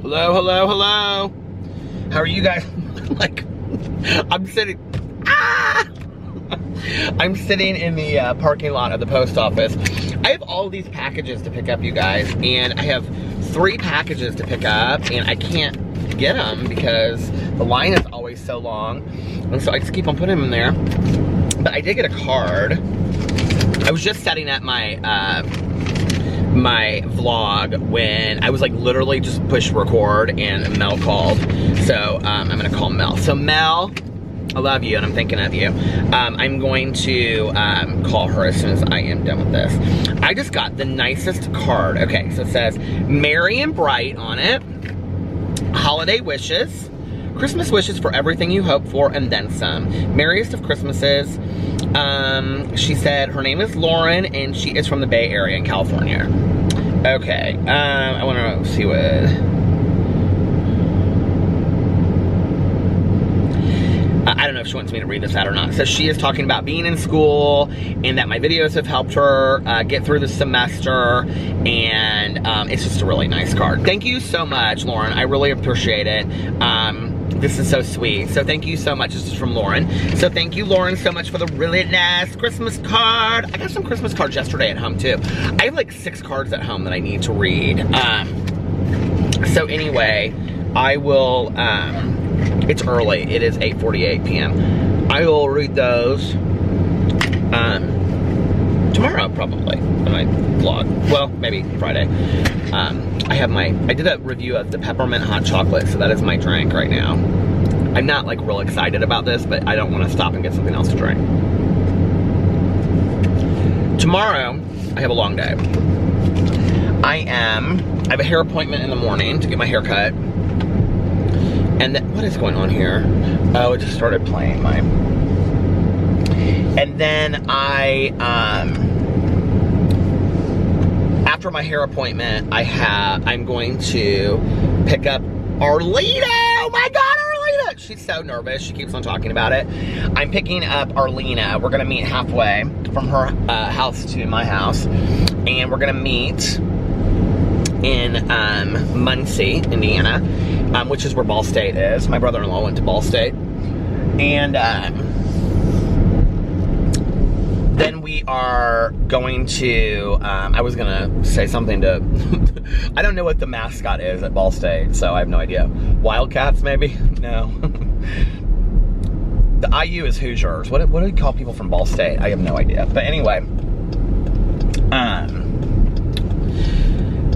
Hello, hello, hello. How are you guys? Like, I'm sitting in the parking lot of the post office. I have all these packages to pick up, you guys, and I have 3 packages to pick up, and I can't get them because the line is always so long, and so I just keep on putting them in there. But I did get a card. I was just setting up my my vlog when I was like literally just push record and Mel called. So I'm gonna call Mel. So Mel, I love you and I'm thinking of you. I'm going to call her as soon as I am done with this. I just got the nicest card. Okay, so it says Merry and Bright on it. Holiday wishes. Christmas wishes for everything you hope for and then some. Merriest of Christmases. She said her name is Lauren and she is from the Bay Area in California. Okay, I want to see what... I don't know if she wants me to read this out or not. So she is talking about being in school and that my videos have helped her get through the semester, and it's just a really nice card. Thank you so much, Lauren. I really appreciate it. This is so sweet. So thank you so much. This is from Lauren. So thank you, Lauren, so much for the really nice Christmas card. I got some Christmas cards yesterday at home, too. I have like 6 cards at home that I need to read. So anyway, I will... it's early. It is 8:48 p.m. I will read those tomorrow, probably, on my vlog. Well, maybe Friday. I did a review of the peppermint hot chocolate, so that is my drink right now. I'm not like real excited about this, but I don't want to stop and get something else to drink. Tomorrow, I have a long day. I have a hair appointment in the morning to get my hair cut. And then, what is going on here? Oh, it just started playing my... And then after my hair appointment, I'm going to pick up Arlena. Oh my God, Arlena! She's so nervous. She keeps on talking about it. I'm picking up Arlena. We're gonna meet halfway from her house to my house. And we're gonna meet in Muncie, Indiana, which is where Ball State is. My brother-in-law went to Ball State. And then we are going to, I was gonna say something to, I don't know what the mascot is at Ball State, so I have no idea. Wildcats, maybe? No. The IU is Hoosiers. What do you call people from Ball State? I have no idea. But anyway,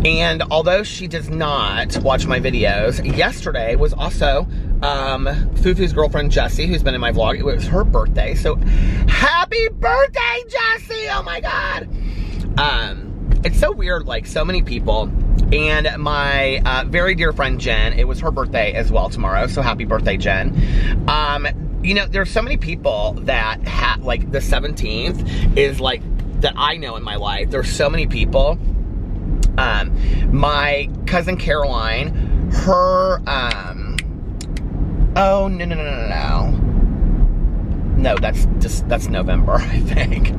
and although she does not watch my videos, yesterday was also Fufu's girlfriend, Jessie, who's been in my vlog. It was her birthday, so happy birthday, Jessie! Oh my God. It's so weird, like so many people, and my very dear friend, Jen, it was her birthday as well tomorrow, so happy birthday, Jen. You know, there's so many people that like the 17th is like, that I know in my life. There's so many people. My cousin Caroline, her, oh, no, that's November, I think.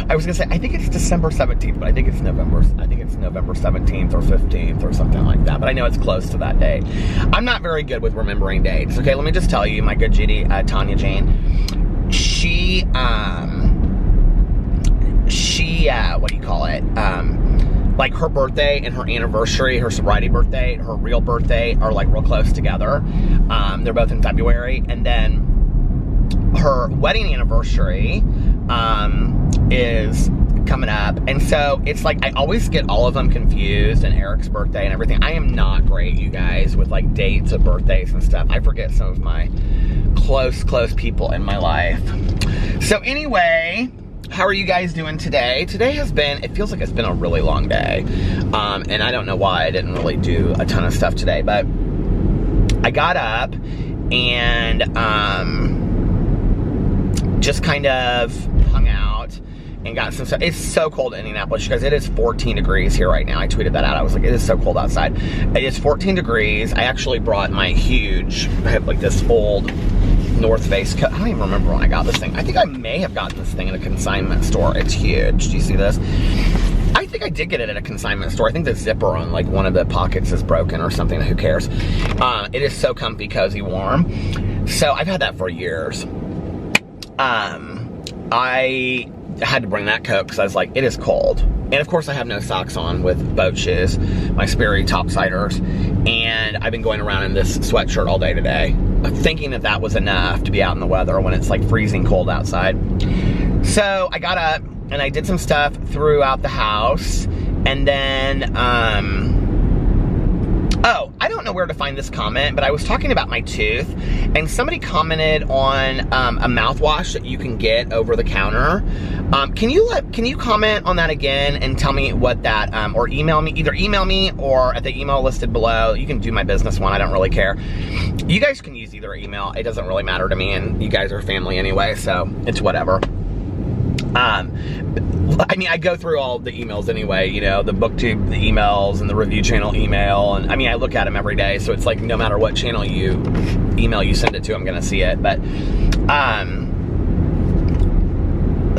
I was gonna say, I think it's December 17th, but I think it's November 17th or 15th or something like that, but I know it's close to that date. I'm not very good with remembering dates. Okay, let me just tell you, my good Judy, Tanya Jane, she, what do you call it, like her birthday and her anniversary, her sobriety birthday, her real birthday are like real close together. They're both in February. And then her wedding anniversary is coming up. And so it's like, I always get all of them confused, and Eric's birthday and everything. I am not great, you guys, with like dates of birthdays and stuff. I forget some of my close people in my life. So anyway, how are you guys doing today? Today has been, it feels like it's been a really long day. And I don't know why I didn't really do a ton of stuff today, but I got up and just kind of hung out and got some stuff. It's so cold in Indianapolis, because it is 14 degrees here right now. I tweeted that out. I was like, it is so cold outside. It is 14 degrees. I actually brought my huge, I have like this old North Face coat. I don't even remember when I got this thing. I think I may have gotten this thing in a consignment store. It's huge. Do you see this? I think think I did get it at a consignment store. I think the zipper on like one of the pockets is broken or something. Who cares? It is so comfy, cozy, warm. So I've had that for years. I had to bring that coat because I was like, it is cold. And of course I have no socks on with boat shoes, my Sperry topsiders. And I've been going around in this sweatshirt all day today, thinking that that was enough to be out in the weather when it's like freezing cold outside. So I got up and I did some stuff throughout the house. And then, oh, I don't know where to find this comment, but I was talking about my tooth, and somebody commented on a mouthwash that you can get over the counter. Can you comment on that again and tell me what that, or email me, either email me or at the email listed below. You can do my business one, I don't really care. You guys can use either email, it doesn't really matter to me, and you guys are family anyway, so it's whatever. I mean, I go through all the emails anyway, you know, the booktube, the emails, and the review channel email, and I mean, I look at them every day, so it's like no matter what channel you email you send it to, I'm gonna see it. But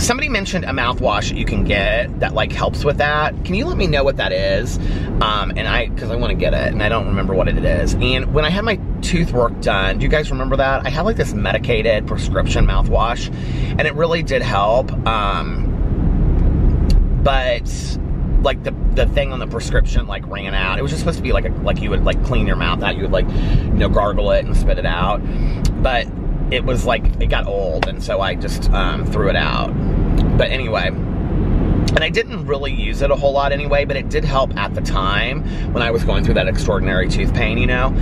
somebody mentioned a mouthwash that you can get that like helps with that. Can you let me know what that is? Because I want to get it, and I don't remember what it is. And when I had my tooth work done, do you guys remember that? I had like this medicated prescription mouthwash, and it really did help. But like the thing on the prescription like ran out. It was just supposed to be like you would like clean your mouth out. You would like, you know, gargle it and spit it out. But it was like, it got old, and so I just threw it out. But anyway, and I didn't really use it a whole lot anyway, but it did help at the time when I was going through that extraordinary tooth pain, you know?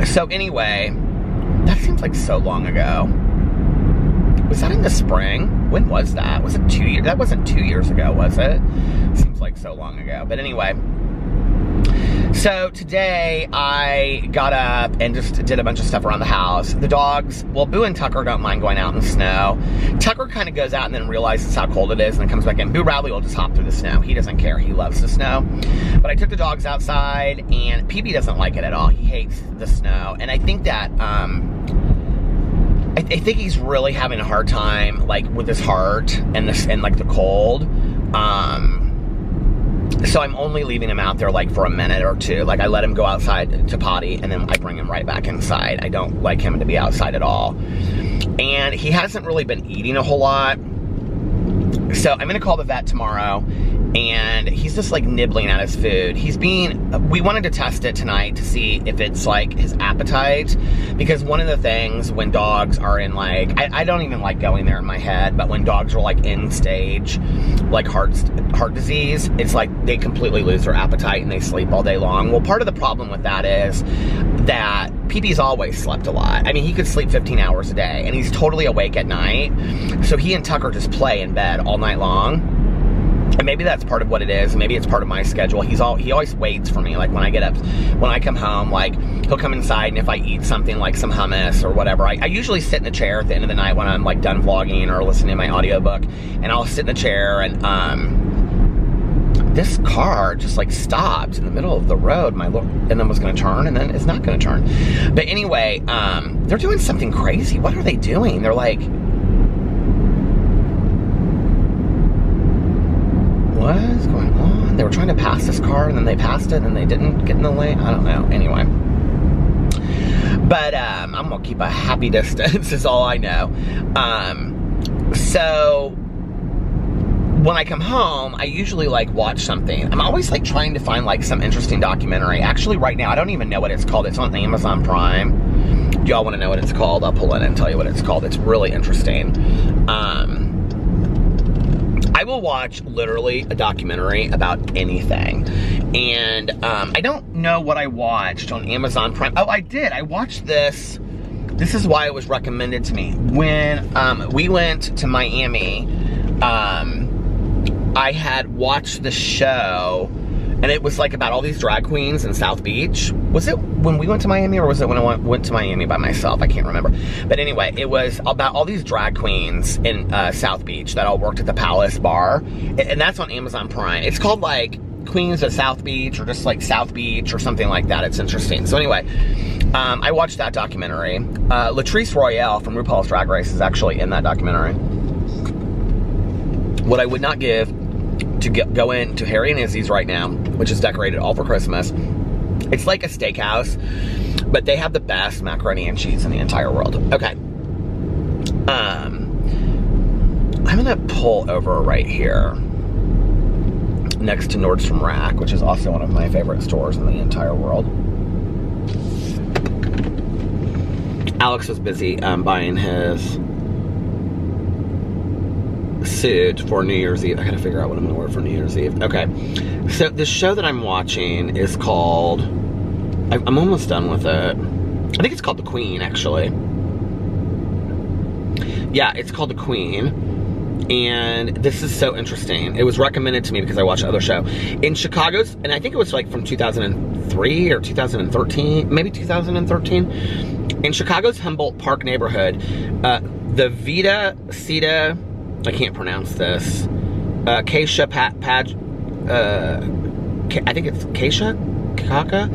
So anyway, that seems like so long ago. Was that in the spring? When was that? Was it 2 years? That wasn't 2 years ago, was it? Seems like so long ago. But anyway, so today I got up and just did a bunch of stuff around the house. The dogs, well, Boo and Tucker don't mind going out in the snow. Tucker kind of goes out and then realizes how cold it is and then comes back in. Boo Radley will just hop through the snow. He doesn't care. He loves the snow. But I took the dogs outside, and PB doesn't like it at all. He hates the snow. And I think that, I think he's really having a hard time, like, with his heart and like the cold. So I'm only leaving him out there like for a minute or two. Like I let him go outside to potty, and then I bring him right back inside. I don't like him to be outside at all. And he hasn't really been eating a whole lot. So I'm gonna call the vet tomorrow, and he's just like nibbling at his food. We wanted to test it tonight to see if it's like his appetite, because one of the things when dogs are in like, I don't even like going there in my head, but when dogs are like in stage, like heart disease, it's like they completely lose their appetite and they sleep all day long. Well, part of the problem with that is that PB's always slept a lot. I mean, he could sleep 15 hours a day, and he's totally awake at night. So he and Tucker just play in bed all night long. And maybe that's part of what it is. Maybe it's part of my schedule. He always waits for me. Like when I get up, when I come home, like he'll come inside, and if I eat something like some hummus or whatever, I usually sit in the chair at the end of the night when I'm like done vlogging or listening to my audiobook, and I'll sit in the chair, and this car just like stopped in the middle of the road, and then was gonna turn, and then it's not gonna turn. But anyway, they're doing something crazy. What are they doing? They're like, what is going on? They were trying to pass this car, and then they passed it, and they didn't get in the lane. I don't know. Anyway. But I'm gonna keep a happy distance is all I know. So when I come home, I usually like watch something. I'm always like trying to find like some interesting documentary. Actually, right now, I don't even know what it's called. It's on Amazon Prime. Do y'all want to know what it's called? I'll pull it and tell you what it's called. It's really interesting. I will watch literally a documentary about anything. And I don't know what I watched on Amazon Prime. Oh, I did. I watched this. This is why it was recommended to me. When we went to Miami, I had watched the show, and it was like about all these drag queens in South Beach. Was it when we went to Miami, or was it when I went to Miami by myself? I can't remember. But anyway, it was about all these drag queens in South Beach that all worked at the Palace Bar. And that's on Amazon Prime. It's called like Queens of South Beach, or just like South Beach or something like that. It's interesting. So anyway, I watched that documentary. Latrice Royale from RuPaul's Drag Race is actually in that documentary. What I would not give to go into Harry and Izzy's right now, which is decorated all for Christmas. It's like a steakhouse, but they have the best macaroni and cheese in the entire world. Okay. I'm gonna pull over right here next to Nordstrom Rack, which is also one of my favorite stores in the entire world. Alex was busy buying his suit for New Year's Eve. I gotta figure out what I'm gonna wear for New Year's Eve. Okay, so the show that I'm watching is called, I'm almost done with it. I think it's called The Queen, actually. Yeah, it's called The Queen. And this is so interesting. It was recommended to me because I watched another show. In Chicago's, and I think it was like from 2003 or 2013, maybe 2013. In Chicago's Humboldt Park neighborhood, the Vita Sita, I can't pronounce this, Keisha I think it's Keisha? Kaka?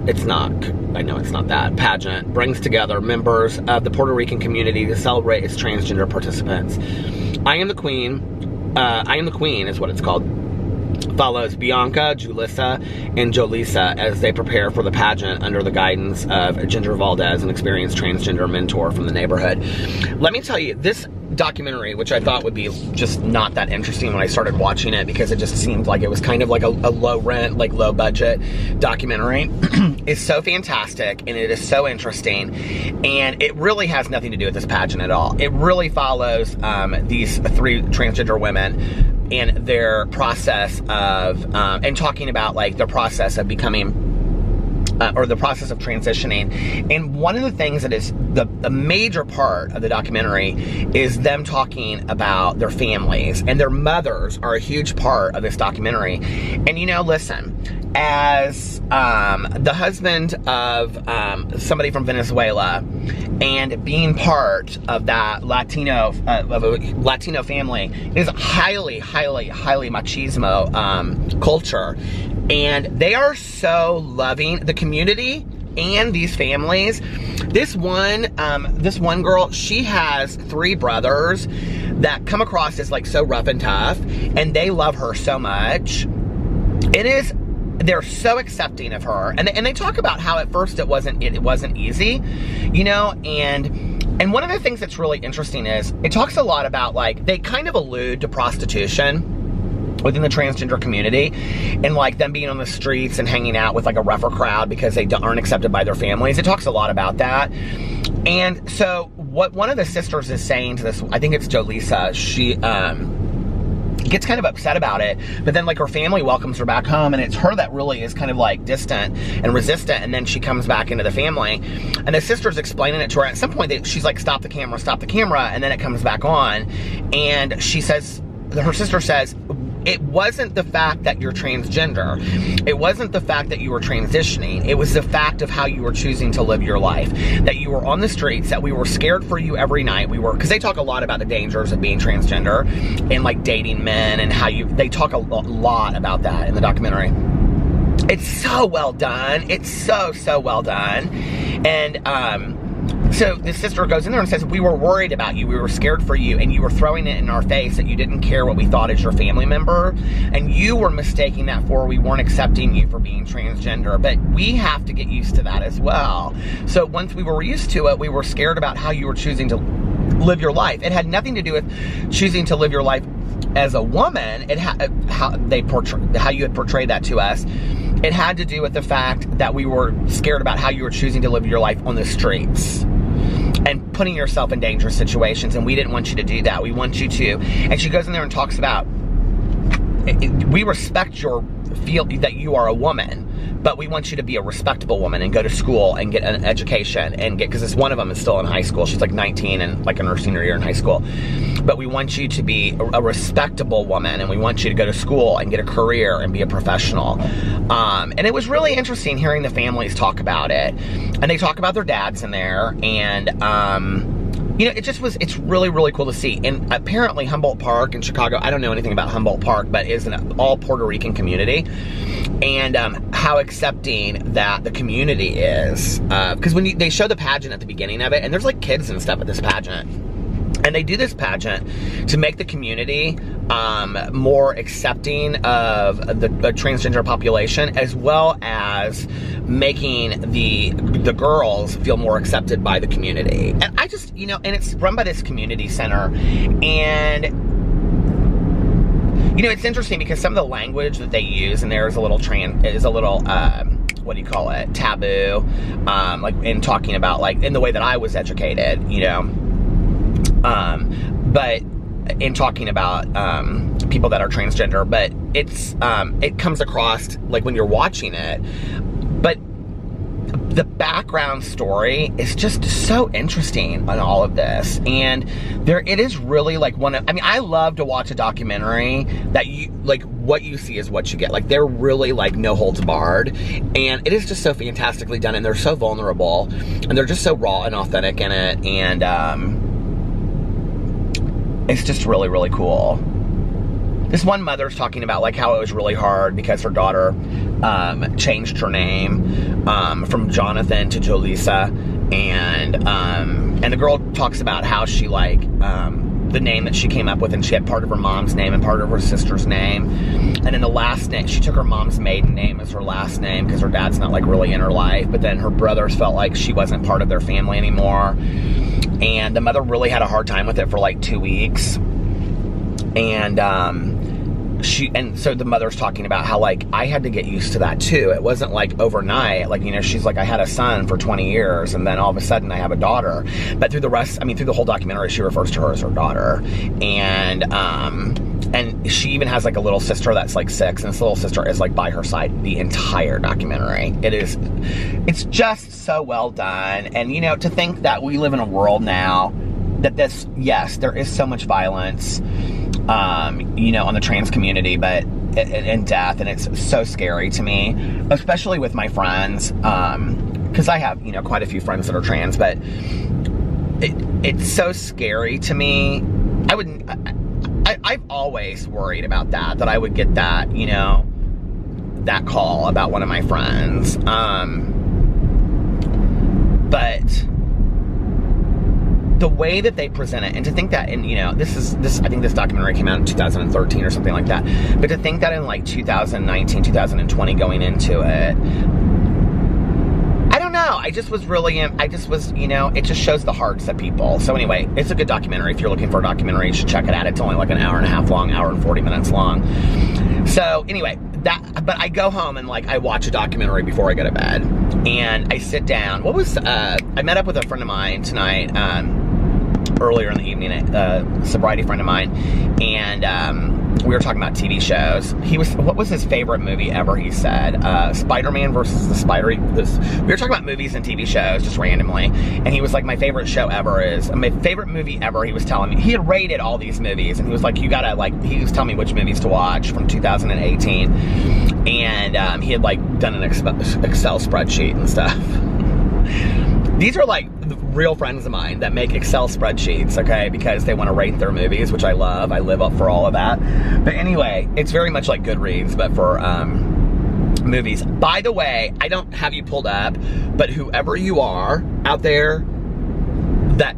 It's not. I know it's not that. Pageant brings together members of the Puerto Rican community to celebrate its transgender participants. I Am the Queen is what it's called. Follows Bianca, Julissa, and Jolisa as they prepare for the pageant under the guidance of Ginger Valdez, an experienced transgender mentor from the neighborhood. Let me tell you, this documentary, which I thought would be just not that interesting when I started watching it because it just seemed like it was kind of like a low rent, like low budget documentary, is so fantastic and it is so interesting, and it really has nothing to do with this pageant at all. It really follows these 3 transgender women and their process of, and talking about like their process of becoming or the process of transitioning. And one of the things that is the major part of the documentary is them talking about their families, and their mothers are a huge part of this documentary. And you know, listen, as the husband of somebody from Venezuela, and being part of that Latino family, is highly machismo culture. And they are so loving, the community and these families. This one girl, she has 3 brothers that come across as like so rough and tough, and they love her so much. They're so accepting of her, and they talk about how at first it wasn't easy, you know, and one of the things that's really interesting is it talks a lot about, like, they kind of allude to prostitution within the transgender community, and like them being on the streets and hanging out with like a rougher crowd because they aren't accepted by their families. It talks a lot about that. And so what one of the sisters is saying to this, I think it's Jolisa, she gets kind of upset about it, but then like her family welcomes her back home, and it's her that really is kind of like distant and resistant, and then she comes back into the family, and the sister's explaining it to her. At some point she's like, stop the camera, and then it comes back on, and she says, her sister says, it wasn't the fact that you're transgender. It wasn't the fact that you were transitioning. It was the fact of how you were choosing to live your life. That you were on the streets, that we were scared for you every night. Because they talk a lot about the dangers of being transgender and like dating men, and how they talk a lot about that in the documentary. It's so well done. It's so well done. And so the sister goes in there and says, we were worried about you, we were scared for you, and you were throwing it in our face that you didn't care what we thought as your family member, and you were mistaking that for we weren't accepting you for being transgender. But we have to get used to that as well. So once we were used to it, we were scared about how you were choosing to live your life. It had nothing to do with choosing to live your life as a woman. It had how you had portrayed that to us. It had to do with the fact that we were scared about how you were choosing to live your life on the streets and putting yourself in dangerous situations, and we didn't want you to do that. We want you to, and she goes in there and talks about, we respect your feel that you are a woman, but we want you to be a respectable woman and go to school and get an education and because this one of them is still in high school. She's like 19 and like in her senior year in high school. But we want you to be a respectable woman, and we want you to go to school and get a career and be a professional. And it was really interesting hearing the families talk about it. And they talk about their dads in there, and you know, it's really cool to see. And apparently Humboldt Park in Chicago, I don't know anything about Humboldt Park, but is an all Puerto Rican community. And how accepting that the community is. Because when they show the pageant at the beginning of it, and there's like kids and stuff at this pageant. And they do this pageant to make the community more accepting of the transgender population, as well as making the girls feel more accepted by the community. And I just, you know, and it's run by this community center, and you know, it's interesting because some of the language that they use in there is a little what do you call it, taboo, like in talking about, like, in the way that I was educated, you know, but in talking about people that are transgender, but it's it comes across like when you're watching it, but the background story is just so interesting on all of this, and it is really like I mean, I love to watch a documentary that you, like, what you see is what you get. Like, they're really like no holds barred, and it is just so fantastically done, and they're so vulnerable, and they're just so raw and authentic in it, and it's just really, really cool. This one mother's talking about like how it was really hard because her daughter changed her name from Jonathan to Jolisa, and the girl talks about how she like the name that she came up with, and she had part of her mom's name and part of her sister's name, and then the last name, she took her mom's maiden name as her last name because her dad's not like really in her life, but then her brothers felt like she wasn't part of their family anymore, and the mother really had a hard time with it for like 2 weeks, and so the mother's talking about how, like, I had to get used to that too. It wasn't like overnight. Like, you know, she's like, I had a son for 20 years and then all of a sudden I have a daughter. But through the whole documentary, she refers to her as her daughter. And she even has like a little sister that's like 6, and this little sister is like by her side the entire documentary. It's just so well done. And, you know, to think that we live in a world now that yes, there is so much violence, you know, on the trans community, but and death, and it's so scary to me, especially with my friends, because I have, you know, quite a few friends that are trans, but it's so scary to me. I've always worried about that I would get that, you know, that call about one of my friends, but the way that they present it, and to think that, and you know, I think this documentary came out in 2013 or something like that, but to think that in like 2019, 2020 going into it, I don't know, I just was, you know, it just shows the hearts of people. So anyway, it's a good documentary. If you're looking for a documentary, you should check it out. It's only like an hour and a half long, hour and 40 minutes long. So anyway, but I go home and like I watch a documentary before I go to bed, and I sit down. I met up with a friend of mine tonight, earlier in the evening, a sobriety friend of mine, and we were talking about TV shows. What was his favorite movie ever, he said? Spider-Man versus the we were talking about movies and TV shows just randomly, and he was like, my favorite movie ever, he was telling me. He had rated all these movies, and he was like, you gotta, like, he was telling me which movies to watch from 2018, and he had like done an Excel spreadsheet and stuff. These are like real friends of mine that make Excel spreadsheets, okay, because they want to rate their movies, which I love. I live up for all of that. But anyway, it's very much like Goodreads, but for movies. By the way, I don't have you pulled up, but whoever you are out there that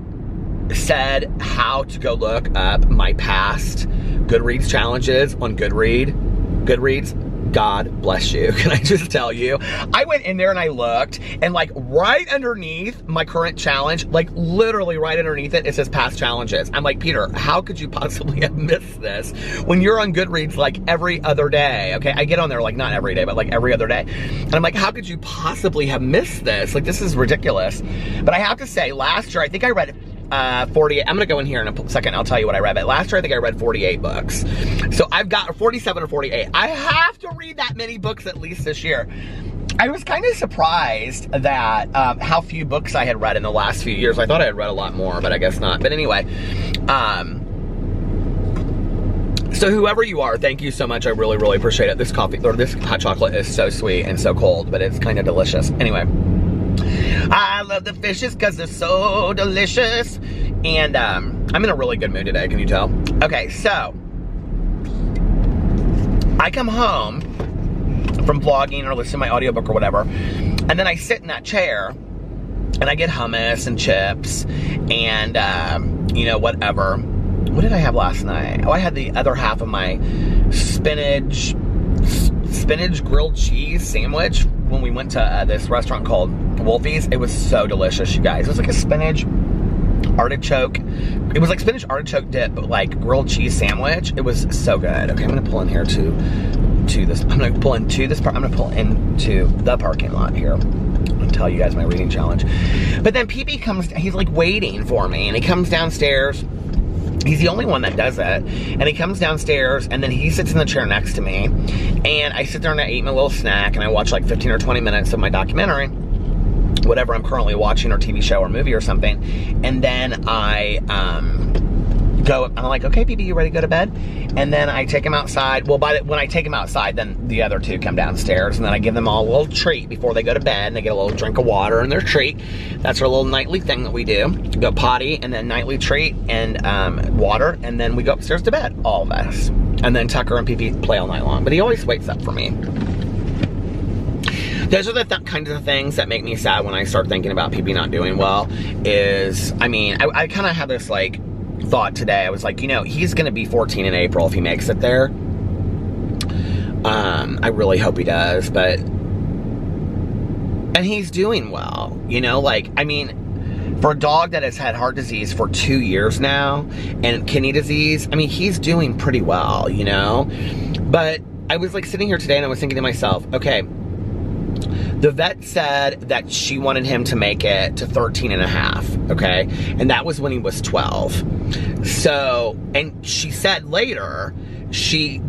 said how to go look up my past Goodreads challenges on Goodreads, God bless you. Can I just tell you? I went in there and I looked, and like right underneath my current challenge, like literally right underneath it, it says past challenges. I'm like, Peter, how could you possibly have missed this when you're on Goodreads like every other day? Okay, I get on there like not every day, but like every other day. And I'm like, how could you possibly have missed this? Like, this is ridiculous. But I have to say, last year, I think I read 48. I'm gonna go in here in a second. I'll tell you what I read. But last year, I think I read 48 books. So I've got 47 or 48. I have to read that many books at least this year. I was kind of surprised that how few books I had read in the last few years. I thought I had read a lot more, but I guess not. But anyway, so whoever you are, thank you so much. I really, really appreciate it. This coffee, or this hot chocolate is so sweet and so cold, but it's kind of delicious. Anyway. I love the fishes because they're so delicious. And I'm in a really good mood today, can you tell? Okay, so I come home from vlogging or listening to my audiobook or whatever, and then I sit in that chair and I get hummus and chips and, you know, whatever. what did I have last night? Oh, I had the other half of my spinach grilled cheese sandwich when we went to this restaurant called Wolfie's. It was so delicious, you guys. It was like a spinach artichoke. It was like spinach artichoke dip, but like grilled cheese sandwich. It was so good. Okay, I'm gonna pull in here to this. I'm gonna pull into the parking lot here and tell you guys my reading challenge. But then PP comes, he's like waiting for me, and he comes downstairs. He's the only one that does it. And he comes downstairs, and then he sits in the chair next to me. And I sit there and I eat my little snack, and I watch like 15 or 20 minutes of my documentary, whatever I'm currently watching, or TV show or movie or something. And then I I'm like, okay, BB, you ready to go to bed? And then I take him outside. Well, when I take him outside, then the other two come downstairs, and then I give them all a little treat before they go to bed, and they get a little drink of water and their treat. That's our little nightly thing that we do. Go potty, and then nightly treat, and water, and then we go upstairs to bed, all of us. And then Tucker and PP play all night long, but he always wakes up for me. Those are the kinds of things that make me sad when I start thinking about PP not doing well. I kind of had this like thought today. I was like, he's gonna be 14 in April if he makes it there. I really hope he does, and he's doing well, for a dog that has had heart disease for 2 years now and kidney disease, he's doing pretty well, but I was like sitting here today and I was thinking to myself, okay, the vet said that she wanted him to make it to 13 and a half, okay? And that was when he was 12. So, and she said later, she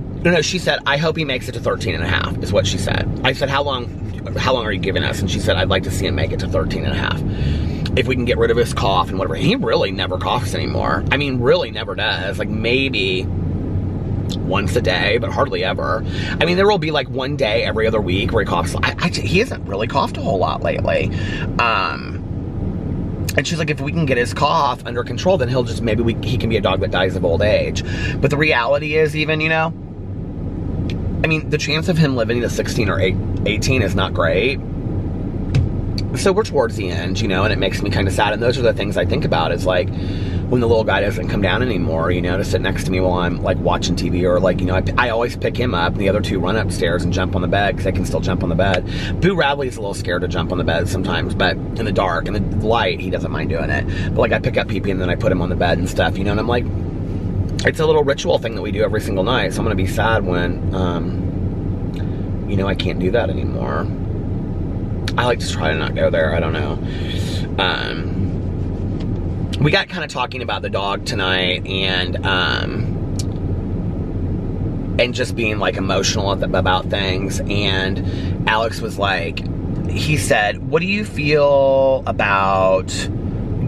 said, I hope he makes it to 13 and a half, is what she said. I said, how long are you giving us? And she said, I'd like to see him make it to 13 and a half. If we can get rid of his cough and whatever. He really never coughs anymore. Really never does. Like maybe once a day, but hardly ever. There will be like one day every other week where he coughs. He hasn't really coughed a whole lot lately. And she's like, if we can get his cough under control, then he'll just, he can be a dog that dies of old age. But the reality is even, the chance of him living to 16 or 18 is not great. So we're towards the end, and it makes me kind of sad. And those are the things I think about, is like, when the little guy doesn't come down anymore, to sit next to me while I'm like watching TV, or like, I always pick him up and the other two run upstairs and jump on the bed because they can still jump on the bed. Boo Radley's a little scared to jump on the bed sometimes, but in the dark, in the light, he doesn't mind doing it. But like I pick up PP and then I put him on the bed and stuff, and I'm like, it's a little ritual thing that we do every single night. So I'm going to be sad when, I can't do that anymore. I like to try to not go there. I don't know. We got kind of talking about the dog tonight, and just being like emotional about things. And Alex was like, he said, what do you feel about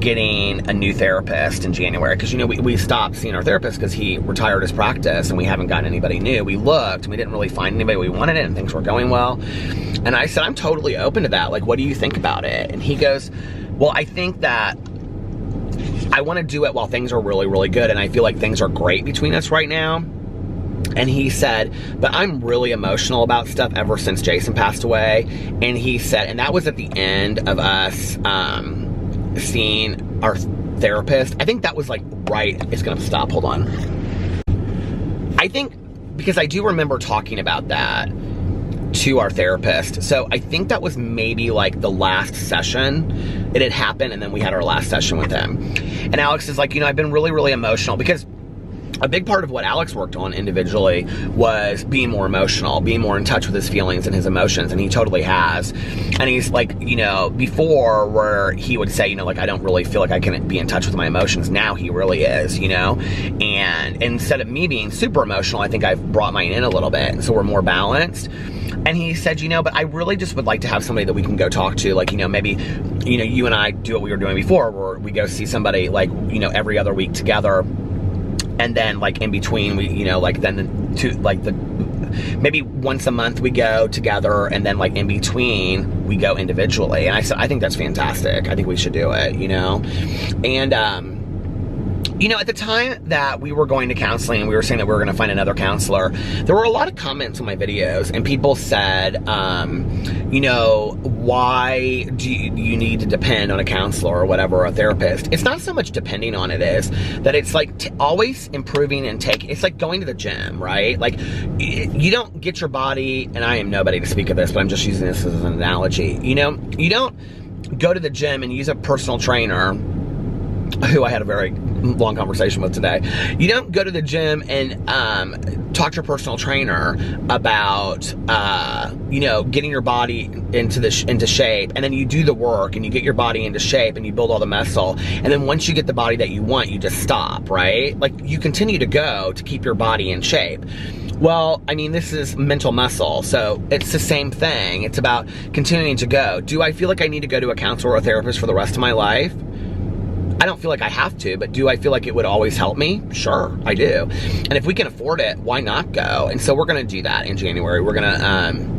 getting a new therapist in January? Because, we stopped seeing our therapist because he retired his practice and we haven't gotten anybody new. We looked and we didn't really find anybody we wanted it, and things were going well. And I said, I'm totally open to that. Like, what do you think about it? And he goes, well, I think that I want to do it while things are really, really good. And I feel like things are great between us right now. And he said, but I'm really emotional about stuff ever since Jason passed away. And he said, and that was at the end of us seeing our therapist. I think that was like right. It's going to stop. Hold on. I think, because I do remember talking about that to our therapist. So I think that was maybe like the last session. It had happened, and then we had our last session with him. And Alex is like, I've been really, really emotional, because a big part of what Alex worked on individually was being more emotional, being more in touch with his feelings and his emotions, and he totally has. And he's like, before, where he would say, like, I don't really feel like I can be in touch with my emotions. Now he really is, and instead of me being super emotional, I think I've brought mine in a little bit, so we're more balanced. And he said, but I really just would like to have somebody that we can go talk to, like, maybe, you and I do what we were doing before, where we go see somebody, like, every other week together. And then, like, in between, we, maybe once a month we go together, and then, like, in between we go individually. And I said, I think that's fantastic. I think we should do it, And, You know, at the time that we were going to counseling and we were saying that we were going to find another counselor, there were a lot of comments on my videos, and people said, you know, why do you need to depend on a counselor or whatever, or a therapist? It's not so much depending on it, is that it's like always improving and it's like going to the gym, right? Like, you don't get your body, and I am nobody to speak of this, but I'm just using this as an analogy. You know, you don't go to the gym and use a personal trainer, who I had a very long conversation with today. You don't go to the gym and talk to your personal trainer about you know, getting your body into shape, and then you do the work and you get your body into shape and you build all the muscle, and then once you get the body that you want, you just stop, right? Like, you continue to go to keep your body in shape. Well, I mean, this is mental muscle, so it's the same thing. It's about continuing to go. Do I feel like I need to go to a counselor or a therapist for the rest of my life? I don't feel like I have to, but do I feel like it would always help me? Sure, I do. And if we can afford it, why not go? And so we're going to do that in January. We're going to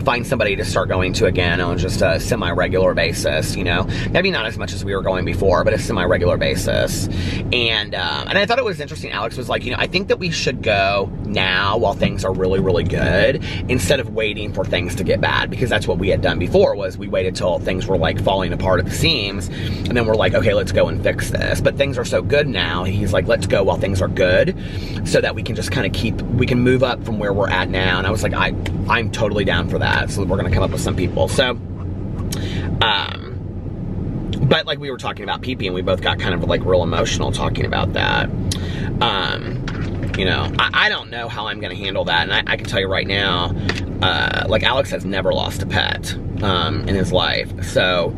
find somebody to start going to again on just a semi-regular basis, you know? Maybe not as much as we were going before, but a semi-regular basis. And I thought it was interesting. Alex was like, you know, I think that we should go now while things are really, really good, instead of waiting for things to get bad, because that's what we had done before, was we waited till things were like falling apart at the seams, and then we're like, okay, let's go and fix this. But things are so good now, he's like, let's go while things are good, so that we can just kind of we can move up from where we're at now. And I was like, I'm totally down for that. So we're gonna come up with some people. So, but like we were talking about pee-pee, and we both got kind of like real emotional talking about that. You know, I don't know how I'm gonna handle that, and I can tell you right now, like Alex has never lost a pet in his life. So,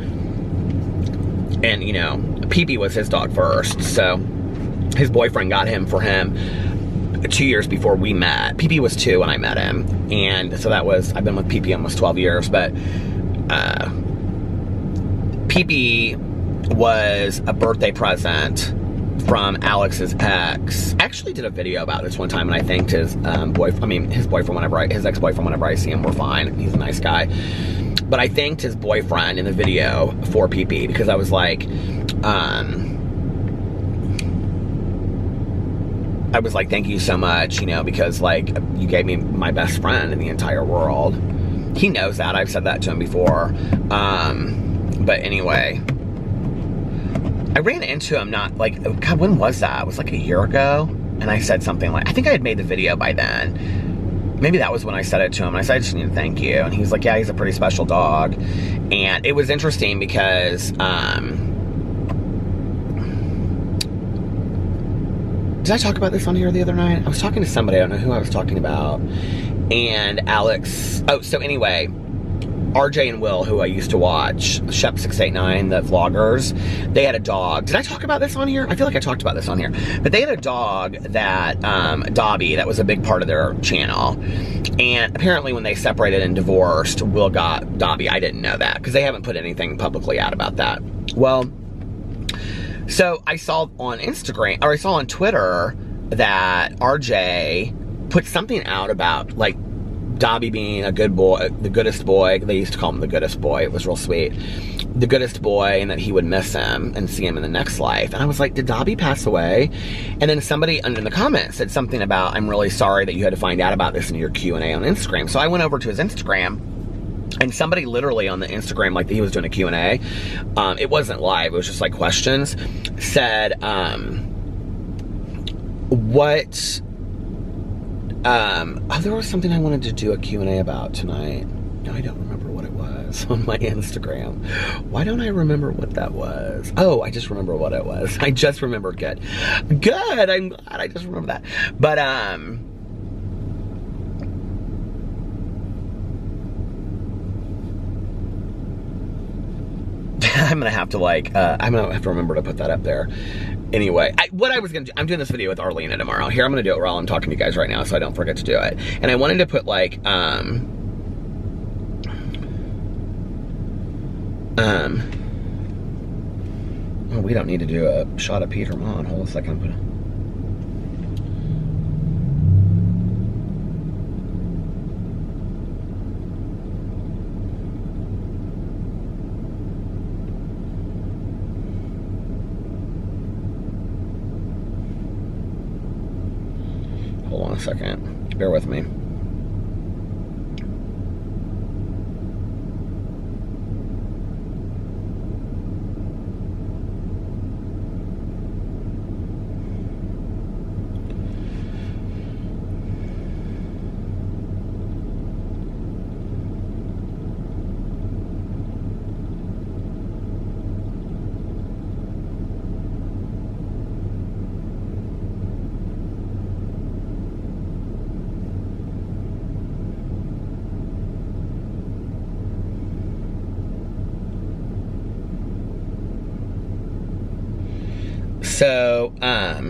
and you know, pee-pee was his dog first, so his boyfriend got him for him 2 years before we met. Pee-pee was 2 when I met him, and so that was, I've been with Pee-pee almost 12 years, but Pee-pee was a birthday present from Alex's ex. I actually did a video about this one time, and I thanked his his boyfriend his ex-boyfriend whenever I see him. We're fine, he's a nice guy. But I thanked his boyfriend in the video for Pee-pee, because I was like, thank you so much, you know, because like you gave me my best friend in the entire world. He knows that. I've said that to him before. But anyway, I ran into him God, when was that? It was like a year ago. And I said something like, I think I had made the video by then. Maybe that was when I said it to him. I said, I just need to thank you. And he was like, yeah, he's a pretty special dog. And it was interesting because, did I talk about this on here the other night? I was talking to somebody, I don't know who I was talking about. And Alex, so anyway, RJ and Will, who I used to watch, Shep689, the vloggers, they had a dog. Did I talk about this on here? I feel like I talked about this on here. But they had a dog that, Dobby, that was a big part of their channel. And apparently when they separated and divorced, Will got Dobby. I didn't know that, because they haven't put anything publicly out about that. Well, so I saw on Instagram, or I saw on Twitter, that RJ put something out about, like, Dobby being a good boy, the goodest boy. They used to call him the goodest boy. It was real sweet. The goodest boy, and that he would miss him and see him in the next life. And I was like, did Dobby pass away? And then somebody under the comments said something about, I'm really sorry that you had to find out about this in your Q&A on Instagram. So I went over to his Instagram, and somebody literally on the Instagram, like he was doing a Q&A, it wasn't live, it was just like questions, said, there was something I wanted to do a Q&A about tonight. No, I don't remember what it was on my Instagram. Why don't I remember what that was? Oh, I just remember what it was. I just remembered. Good. Good, I'm glad I just remember that. But, I'm gonna have to I'm gonna have to remember to put that up there. Anyway, what I was gonna do, I'm doing this video with Arlena tomorrow. Here, I'm gonna do it while I'm talking to you guys right now, so I don't forget to do it. And I wanted to put oh, we don't need to do a shot of Peter Monn. Hold on a second, a second. Bear with me. So, I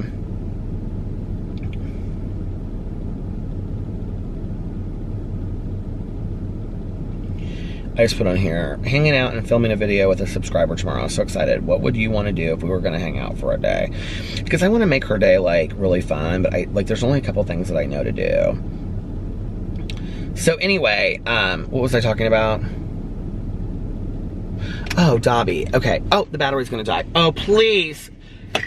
just put on here, hanging out and filming a video with a subscriber tomorrow. So excited. What would you want to do if we were going to hang out for a day? Because I want to make her day, like, really fun, but there's only a couple things that I know to do. So anyway, what was I talking about? Oh, Dobby. Okay. Oh, the battery's going to die. Oh, please.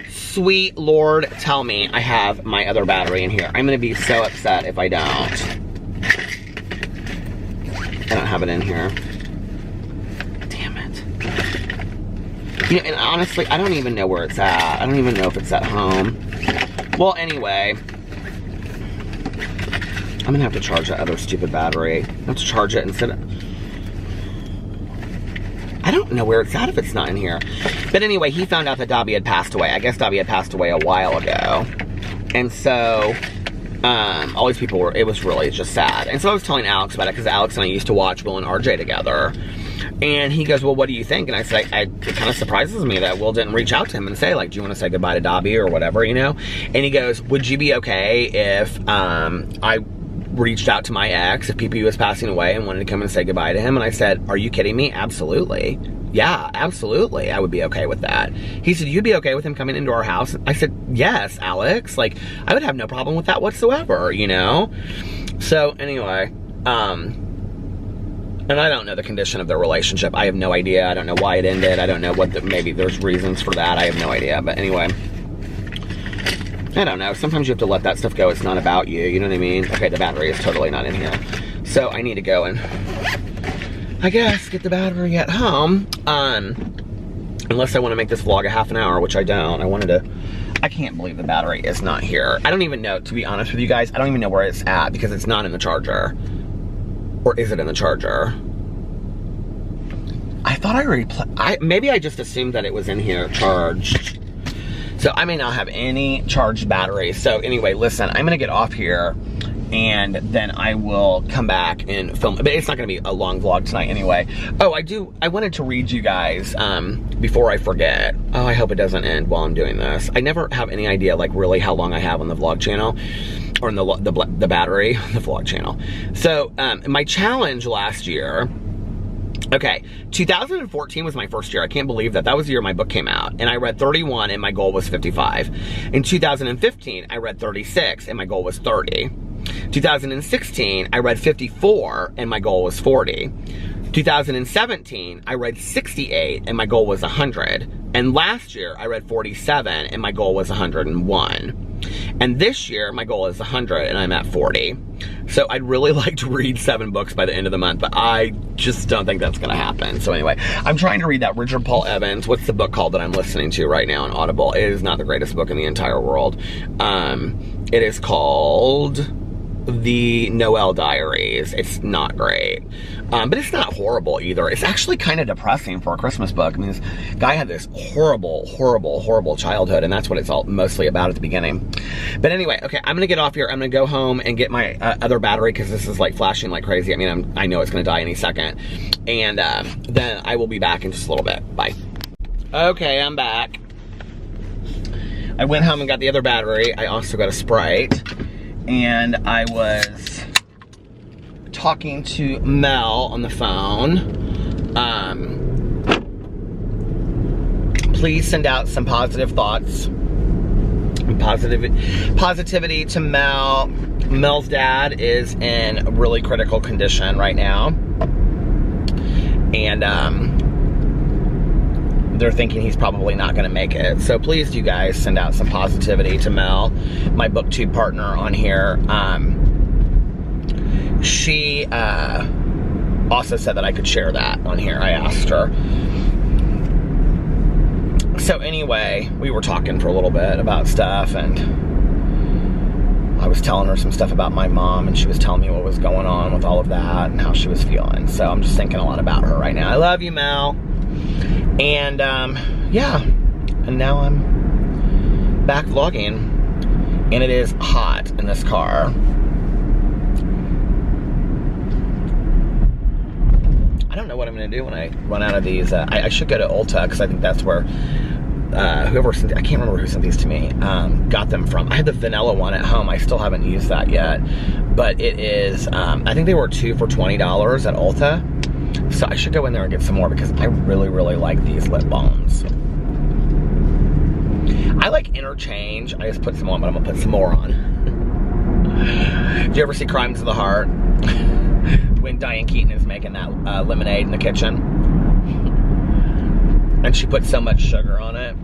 Sweet Lord, tell me I have my other battery in here. I'm going to be so upset if I don't. I don't have it in here. Damn it. You know, and honestly, I don't even know where it's at. I don't even know if it's at home. Well, anyway. I'm going to have to charge that other stupid battery. I have to charge it instead of... I don't know where it's at if it's not in here. But anyway, he found out that Dobby had passed away. I guess Dobby had passed away a while ago. And so, all these people were, it was really just sad. And so I was telling Alex about it, because Alex and I used to watch Will and RJ together. And he goes, well, what do you think? And I said, it kind of surprises me that Will didn't reach out to him and say, like, do you want to say goodbye to Dobby or whatever, you know? And he goes, would you be okay if I reached out to my ex if PP was passing away and wanted to come and say goodbye to him? And I said, are you kidding me? Absolutely. Yeah, absolutely. I would be okay with that. He said, you'd be okay with him coming into our house? I said, yes, Alex. Like, I would have no problem with that whatsoever, you know? So anyway, and I don't know the condition of their relationship. I have no idea. I don't know why it ended. I don't know what maybe there's reasons for that. I have no idea. But anyway, I don't know. Sometimes you have to let that stuff go. It's not about you. You know what I mean? Okay, the battery is totally not in here. So I need to go and, I guess, get the battery at home. Unless I want to make this vlog a half an hour, which I don't. I can't believe the battery is not here. I don't even know, to be honest with you guys, I don't even know where it's at because it's not in the charger. Or is it in the charger? I thought I already maybe I just assumed that it was in here charged. So I may not have any charged batteries. So anyway, listen, I'm gonna get off here and then I will come back and film. But it's not gonna be a long vlog tonight anyway. Oh, I wanted to read you guys before I forget. Oh, I hope it doesn't end while I'm doing this. I never have any idea like really how long I have on the vlog channel. Or in the battery, the vlog channel. So, my challenge last year, okay, 2014 was my first year. I can't believe that. That was the year my book came out. And I read 31 and my goal was 55. In 2015, I read 36 and my goal was 30. 2016, I read 54 and my goal was 40. 2017, I read 68 and my goal was 100. And last year, I read 47 and my goal was 101. And this year, my goal is 100 and I'm at 40. So I'd really like to read 7 books by the end of the month, but I just don't think that's gonna happen. So anyway, I'm trying to read that Richard Paul Evans. What's the book called that I'm listening to right now on Audible? It is not the greatest book in the entire world. It is called The Noel Diaries. It's not great. But it's not horrible either. It's actually kind of depressing for a Christmas book. I mean, this guy had this horrible, horrible, horrible childhood, and that's what it's all mostly about at the beginning. But anyway, okay, I'm gonna get off here. I'm gonna go home and get my other battery because this is like flashing like crazy. I mean, I know it's gonna die any second. And then I will be back in just a little bit. Bye. Okay, I'm back. I went home and got the other battery. I also got a Sprite. And I was talking to Mel on the phone. Please send out some positive thoughts and positivity to Mel. Mel's dad is in really critical condition right now. And they're thinking he's probably not going to make it. So please, you guys, send out some positivity to Mel, my booktube partner on here. She also said that I could share that on here. I asked her. So anyway, we were talking for a little bit about stuff, and I was telling her some stuff about my mom, and she was telling me what was going on with all of that and how she was feeling. So I'm just thinking a lot about her right now. I love you, Mel. And yeah, and now I'm back vlogging, and it is hot in this car. I don't know what I'm gonna do when I run out of these. I should go to Ulta, because I think that's where whoever sent, I can't remember who sent these to me, got them from. I had the vanilla one at home. I still haven't used that yet, but it is, I think they were 2 for $20 at Ulta. So I should go in there and get some more, because I really, really like these lip balms. I like interchange. I just put some on, but I'm gonna put some more on. Did you ever see Crimes of the Heart? When Diane Keaton is making that lemonade in the kitchen. And she puts so much sugar on it.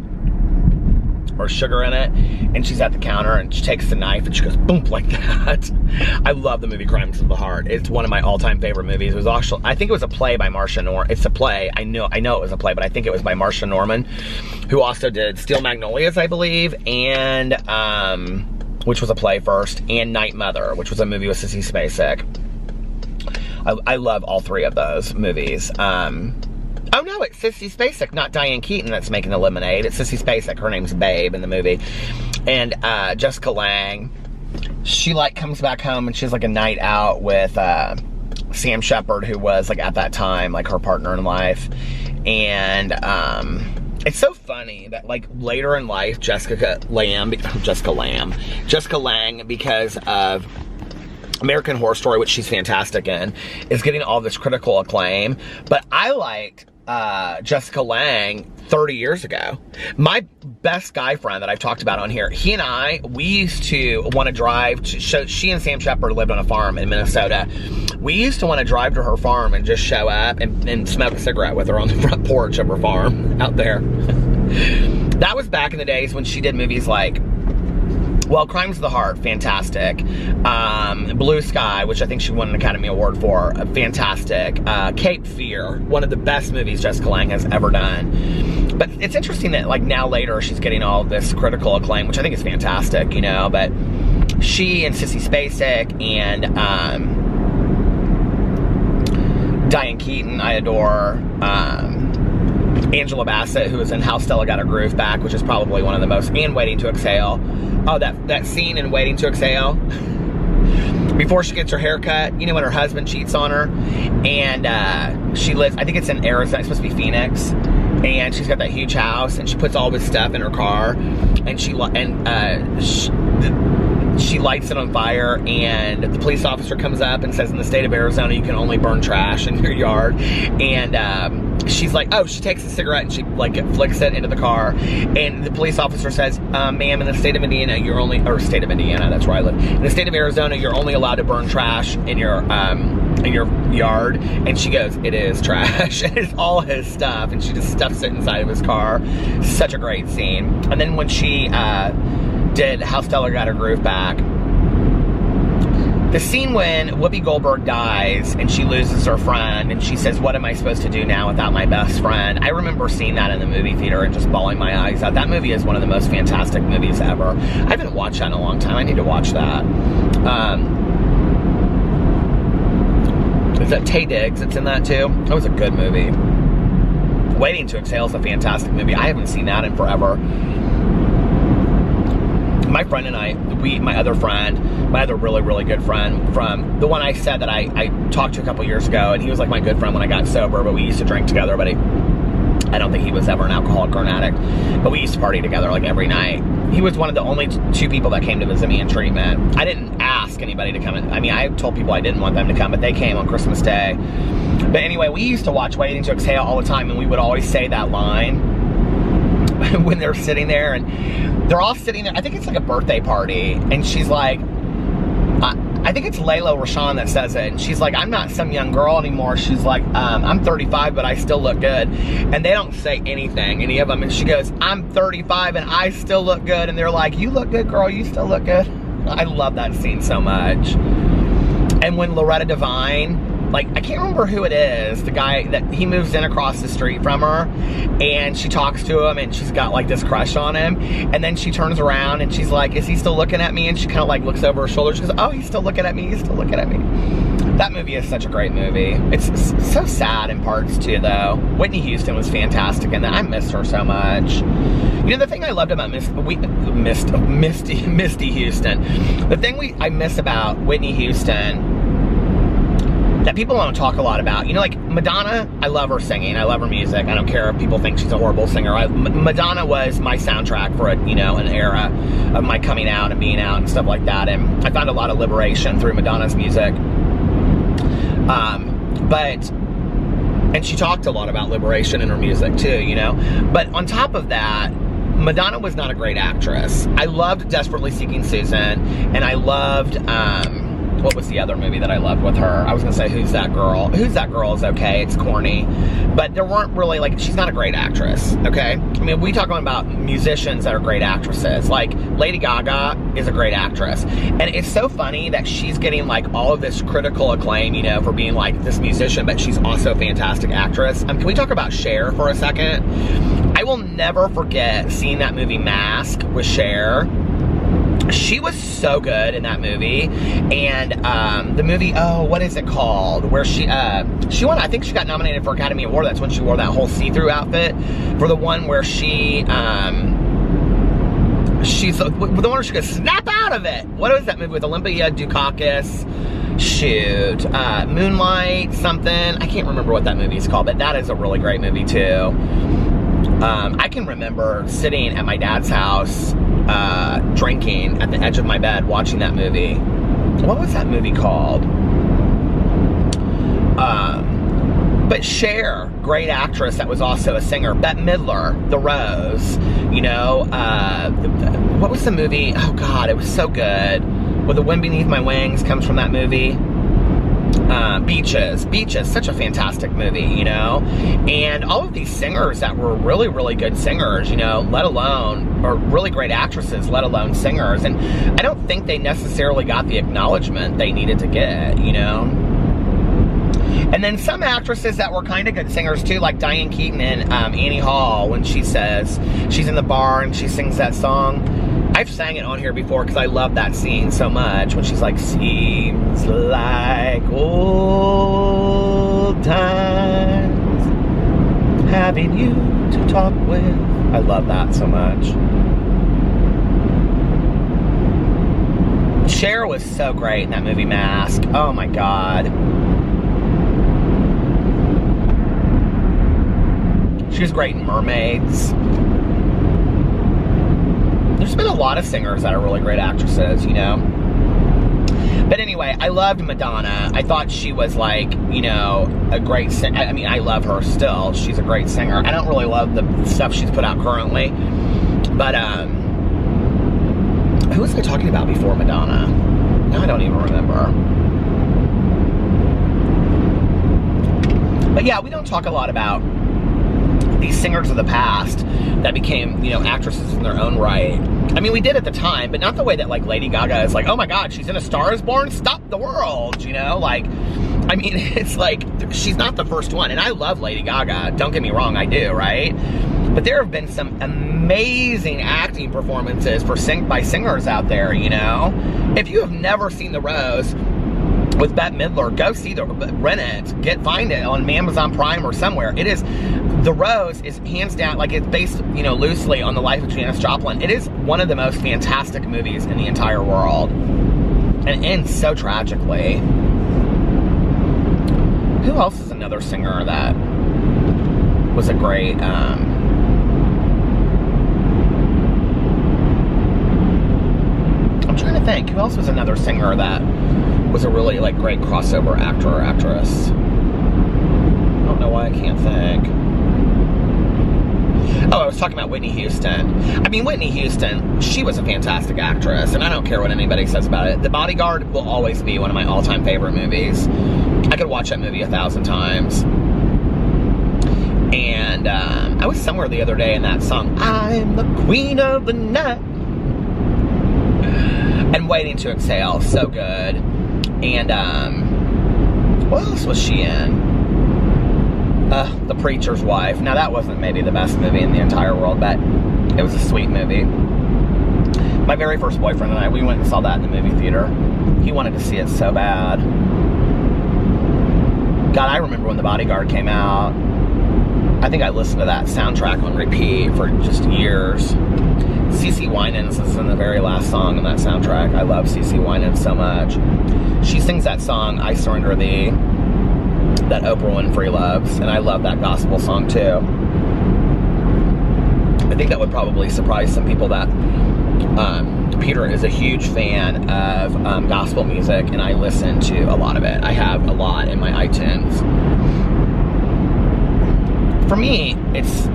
Or sugar in it. And she's at the counter and she takes the knife and she goes boom like that. I love the movie Crimes of the Heart. It's one of my all-time favorite movies. It was actually, I think it was a play by Marcia Norman. It's a play. I know it was a play, but I think it was by Marcia Norman, who also did Steel Magnolias, I believe, and which was a play first, and Night Mother, which was a movie with Sissy Spacek. I love all three of those movies. Oh no, it's Sissy Spacek, not Diane Keaton, that's making the lemonade. It's Sissy Spacek. Her name's Babe in the movie. And Jessica Lange, she like comes back home and she's like a night out with Sam Shepard, who was like at that time like her partner in life. And it's so funny that like later in life, Jessica Lange, because of American Horror Story, which she's fantastic in, is getting all this critical acclaim. But I liked Jessica Lange 30 years ago. My best guy friend that I've talked about on here, he and I, we used to want to drive to, she and Sam Shepard lived on a farm in Minnesota. We used to want to drive to her farm and just show up and smoke a cigarette with her on the front porch of her farm out there. That was back in the days when she did movies like, well, Crimes of the Heart, fantastic. Blue Sky, which I think she won an Academy Award for, fantastic. Cape Fear, one of the best movies Jessica Lange has ever done. But it's interesting that like now later she's getting all this critical acclaim, which I think is fantastic, you know, but she and Sissy Spacek and Diane Keaton, I adore. Angela Bassett, who was in How Stella Got Her Groove Back, which is probably one of the most, and Waiting to Exhale. Oh, that scene in Waiting to Exhale, before she gets her hair cut, you know, when her husband cheats on her, and she lives, I think it's in Arizona, it's supposed to be Phoenix, and she's got that huge house, and she puts all this stuff in her car, and she lights it on fire, and the police officer comes up and says, in the state of Arizona, you can only burn trash in your yard. And she's like, oh, she takes a cigarette and she like flicks it into the car. And the police officer says, ma'am, in the state of Indiana, you're only, or state of Indiana, that's where I live. In the state of Arizona, you're only allowed to burn trash in your yard. And she goes, it is trash. And it's all his stuff. And she just stuffs it inside of his car. Such a great scene. And then when she did How Stella Got Her Groove Back, the scene when Whoopi Goldberg dies and she loses her friend and she says, what am I supposed to do now without my best friend? I remember seeing that in the movie theater and just bawling my eyes out. That movie is one of the most fantastic movies ever. I haven't watched that in a long time. I need to watch that. Is that Taye Diggs that's in that too? That was a good movie. Waiting to Exhale is a fantastic movie. I haven't seen that in forever. My friend and I, my other really, really good friend, from the one I said that I talked to a couple years ago, and he was like my good friend when I got sober, but we used to drink together, but I don't think he was ever an alcoholic or an addict, but we used to party together like every night. He was one of the only 2 people that came to visit me in treatment. I didn't ask anybody to come in. I mean, I told people I didn't want them to come, but they came on Christmas Day. But anyway, we used to watch Waiting to Exhale all the time, and we would always say that line when they're sitting there, and they're all sitting there. I think it's like a birthday party, and she's like, I I think it's Layla Rashawn that says it, and she's like, I'm not some young girl anymore. She's like, I'm 35, but I still look good. And they don't say anything, any of them, and she goes, I'm 35 and I still look good. And they're like, you look good, girl, you still look good. I love that scene so much. And when Loretta Devine, like, I can't remember who it is, the guy that he moves in across the street from her, and she talks to him, and she's got like this crush on him, and then she turns around and she's like, is he still looking at me? And she kind of like looks over her shoulder. She goes, oh, he's still looking at me, he's still looking at me. That movie is such a great movie. It's so sad in parts too, though. Whitney Houston was fantastic in that. I missed her so much. You know, the thing I loved about Misty Houston, the thing I miss about Whitney Houston that people don't talk a lot about, you know, like Madonna, I love her singing, I love her music, I don't care if people think she's a horrible singer. Madonna was my soundtrack for an era of my coming out and being out and stuff like that, and I found a lot of liberation through Madonna's music. And she talked a lot about liberation in her music too, you know. But on top of that, Madonna was not a great actress. I loved Desperately Seeking Susan, and I loved, what was the other movie that I loved with her? I was gonna say Who's That Girl? Who's That Girl is okay, it's corny. But there weren't really, like, she's not a great actress, okay? I mean, we talk about musicians that are great actresses. Like, Lady Gaga is a great actress. And it's so funny that she's getting, like, all of this critical acclaim, you know, for being, like, this musician, but she's also a fantastic actress. Can we talk about Cher for a second? I will never forget seeing that movie Mask with Cher. She was so good in that movie, and the movie, oh, what is it called? Where she won, I think she got nominated for Academy Award. That's when she wore that whole see-through outfit, for the one where she's the one where she goes, snap out of it. What was that movie with Olympia Dukakis? Shoot, Moonlight something. I can't remember what that movie is called, but that is a really great movie too. I can remember sitting at my dad's house, drinking at the edge of my bed, watching that movie. What was that movie called? But Cher, great actress that was also a singer. Bette Midler, The Rose, you know, what was the movie? Oh God, it was so good. With The Wind Beneath My Wings comes from that movie. Beaches, such a fantastic movie, you know, and all of these singers that were really, really good singers, you know, let alone, or really great actresses, let alone singers, and I don't think they necessarily got the acknowledgement they needed to get, you know. And then some actresses that were kind of good singers too, like Diane Keaton and Annie Hall, when she says, she's in the bar and she sings that song. I've sang it on here before because I love that scene so much, when she's like, seems like old times having you to talk with. I love that so much. Cher was so great in that movie Mask. Oh my God. She was great in Mermaids. There's been a lot of singers that are really great actresses, you know. But anyway, I loved Madonna. I thought she was like, you know, a great singer. I mean, I love her still. She's a great singer. I don't really love the stuff she's put out currently. But, who was I talking about before Madonna? No, I don't even remember. But yeah, we don't talk a lot about these singers of the past that became, you know, actresses in their own right. I mean, we did at the time, but not the way that, like, Lady Gaga is like, oh my God, she's in A Star Is Born, stop the world, you know? Like, I mean, it's like, she's not the first one, and I love Lady Gaga, don't get me wrong, I do, right? But there have been some amazing acting performances by singers out there, you know? If you have never seen The Rose with Bette Midler, go see rent it, find it on Amazon Prime or somewhere. It is, The Rose is hands down, like, it's based, you know, loosely on the life of Janis Joplin. It is one of the most fantastic movies in the entire world, and it ends so tragically. Who else is another singer that was a great, I'm trying to think, who else was another singer that was a really, like, great crossover actor or actress? I don't know why I can't think. Oh, I was talking about Whitney Houston. I mean, Whitney Houston, she was a fantastic actress, and I don't care what anybody says about it. The Bodyguard will always be one of my all-time favorite movies. I could watch that movie 1,000 times. And I was somewhere the other day in that song, I'm the queen of the night. And Waiting to Exhale, so good. And what else was she in? The Preacher's Wife. Now that wasn't maybe the best movie in the entire world, but it was a sweet movie. My very first boyfriend and I, we went and saw that in the movie theater. He wanted to see it so bad. God, I remember when The Bodyguard came out. I think I listened to that soundtrack on repeat for just years. CeCe Winans is in the very last song in that soundtrack. I love CeCe Winans so much. She sings that song, I Surrender Thee, that Oprah Winfrey loves, and I love that gospel song too. I think that would probably surprise some people that Peter is a huge fan of gospel music, and I listen to a lot of it. I have a lot in my iTunes. For me, it's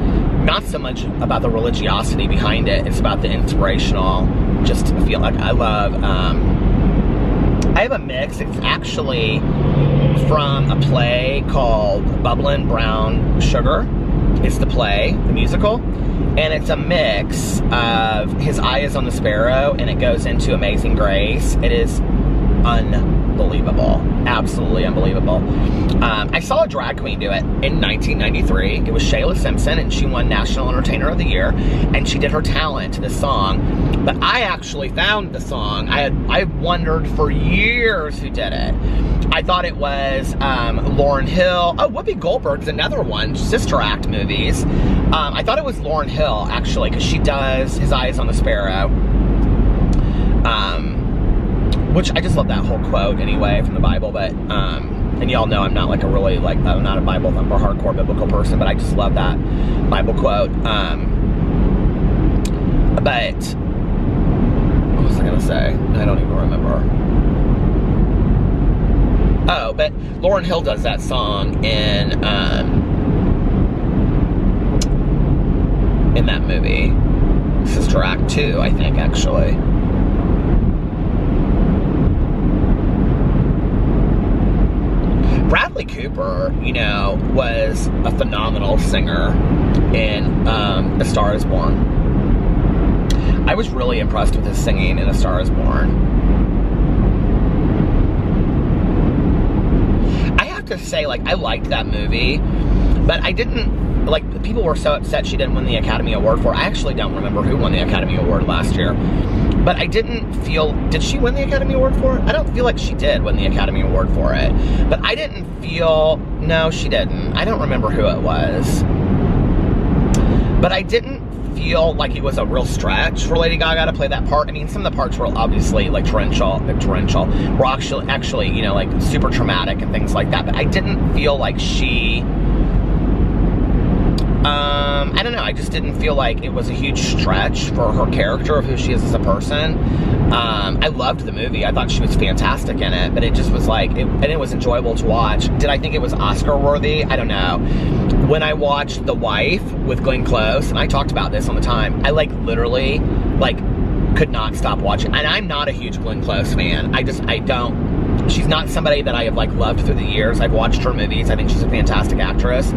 not so much about the religiosity behind it, it's about the inspirational, just feel like I love, I have a mix. It's actually from a play called Bubblin' Brown Sugar. It's the play, the musical, and it's a mix of His Eye is on the Sparrow, and it goes into Amazing Grace. It is unbelievable, absolutely unbelievable. I saw a drag queen do it in 1993. It was Shayla Simpson, and she won National Entertainer of the Year, and she did her talent to this song. But I actually found the song. I wondered for years who did it. I thought it was Lauryn Hill. Oh, Whoopi Goldberg's another one, Sister Act movies. I thought it was Lauryn Hill, actually, because she does His Eye is on the Sparrow. Which I just love that whole quote anyway from the Bible, but, and y'all know I'm not like a really, like, I'm not a Bible thumper, hardcore biblical person, but I just love that Bible quote. But, what was I gonna say? I don't even remember. Oh, but Lauryn Hill does that song in that movie, Sister Act 2, I think, actually. Bradley Cooper, you know, was a phenomenal singer in A Star is Born. I was really impressed with his singing in A Star is Born. I have to say, like, I liked that movie, but I didn't, like, people were so upset she didn't win the Academy Award for it. I actually don't remember who won the Academy Award last year. But I didn't feel, did she win the Academy Award for it? I don't feel like she did win the Academy Award for it. But I didn't feel, no, she didn't. I don't remember who it was. But I didn't feel like it was a real stretch for Lady Gaga to play that part. I mean, some of the parts were obviously like torrential, were actually, you know, like super traumatic and things like that. But I didn't feel like she, I don't know, I just didn't feel like it was a huge stretch for her character of who she is as a person. I loved the movie. I thought she was fantastic in it, but it just was like, and it was enjoyable to watch. Did I think it was Oscar worthy? I don't know. When I watched The Wife with Glenn Close, and I talked about this on the time, I like literally like could not stop watching. And I'm not a huge Glenn Close fan. I don't, she's not somebody that I have like loved through the years. I've watched her movies. I think she's a fantastic actress.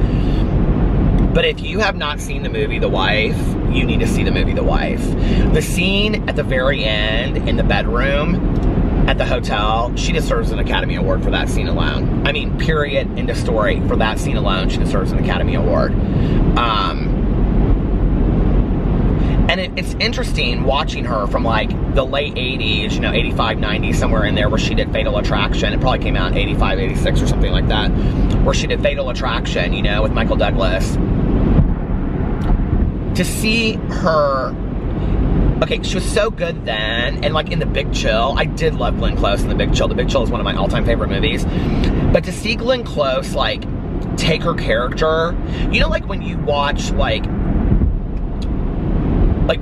But if you have not seen the movie The Wife, you need to see the movie The Wife. The scene at the very end in the bedroom at the hotel, she deserves an Academy Award for that scene alone. I mean, period, end of story. For that scene alone, she deserves an Academy Award. And it's interesting watching her from like the late 80s, you know, 85, 90, somewhere in there where she did Fatal Attraction. It probably came out in 85, 86 or something like that, where she did Fatal Attraction, you know, with Michael Douglas. To see her, okay, she was so good then, and like in The Big Chill, I did love Glenn Close in The Big Chill. The Big Chill is one of my all-time favorite movies. But to see Glenn Close, like, take her character, you know, like when you watch, like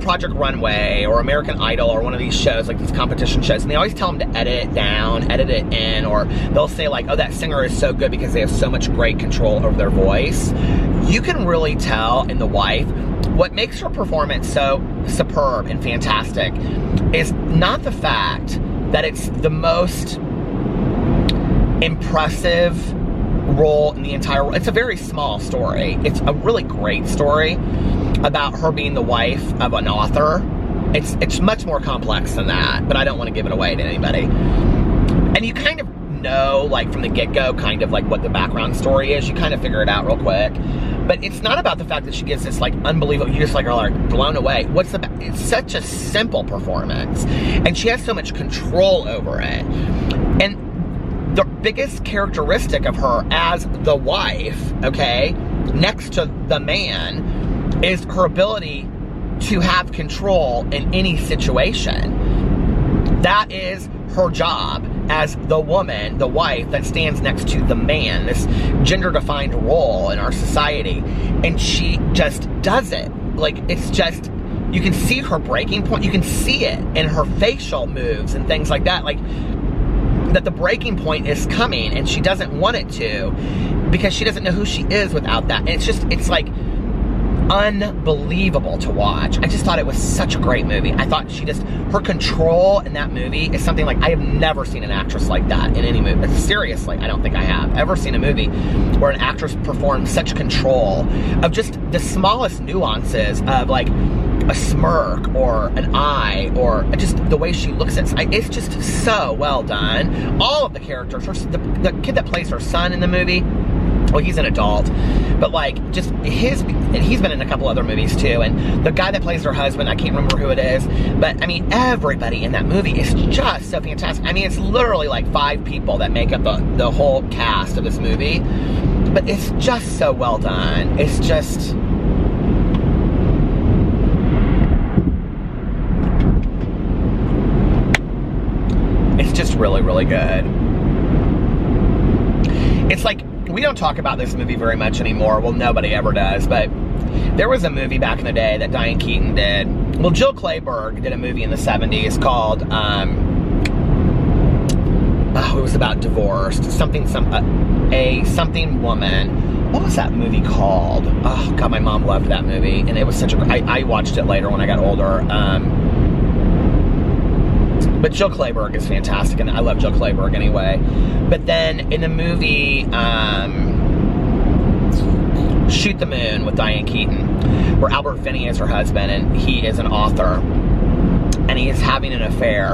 Project Runway or American Idol or one of these shows, like these competition shows, and they always tell them to edit it down, edit it in, or they'll say like, oh, that singer is so good because they have so much great control over their voice. You can really tell in The Wife, what makes her performance so superb and fantastic is not the fact that it's the most impressive role in the entire world. It's a very small story. It's a really great story about her being the wife of an author. It's much more complex than that, but I don't want to give it away to anybody. And you kind of know, like, from the get-go, kind of like what the background story is. You kind of figure it out real quick. But it's not about the fact that she gives this, like, unbelievable, you just, like, are, like, blown away. It's such a simple performance. And she has so much control over it. And the biggest characteristic of her as the wife, okay, next to the man, is her ability to have control in any situation. That is her job as the woman, the wife that stands next to the man, this gender-defined role in our society. And she just does it. Like, it's just, you can see her breaking point. You can see it in her facial moves and things like that. Like, that the breaking point is coming and she doesn't want it to, because she doesn't know who she is without that. And it's like unbelievable to watch. I just thought it was such a great movie. I thought her control in that movie is something like, I have never seen an actress like that in any movie. Seriously, I don't think I have ever seen a movie where an actress performs such control of just the smallest nuances of, like, a smirk or an eye or just the way she looks at it. It's just so well done. All of the characters, the kid that plays her son in the movie, well, he's an adult, but, like, just and he's been in a couple other movies too, and the guy that plays her husband, I can't remember who it is, but I mean, everybody in that movie is just so fantastic. I mean, it's literally like 5 people that make up the whole cast of this movie, but it's just so well done. It's just, really, really good. It's like, we don't talk about this movie very much anymore. Well, nobody ever does, but there was a movie back in the day that Diane Keaton did. Well, Jill Clayburgh did a movie in the 70s called, it was about divorce. Something woman. What was that movie called? Oh, God, my mom loved that movie, and it was such a, I watched it later when I got older. But Jill Clayburgh is fantastic, and I love Jill Clayburgh anyway. But then in the movie Shoot the Moon with Diane Keaton, where Albert Finney is her husband, and he is an author, and he is having an affair.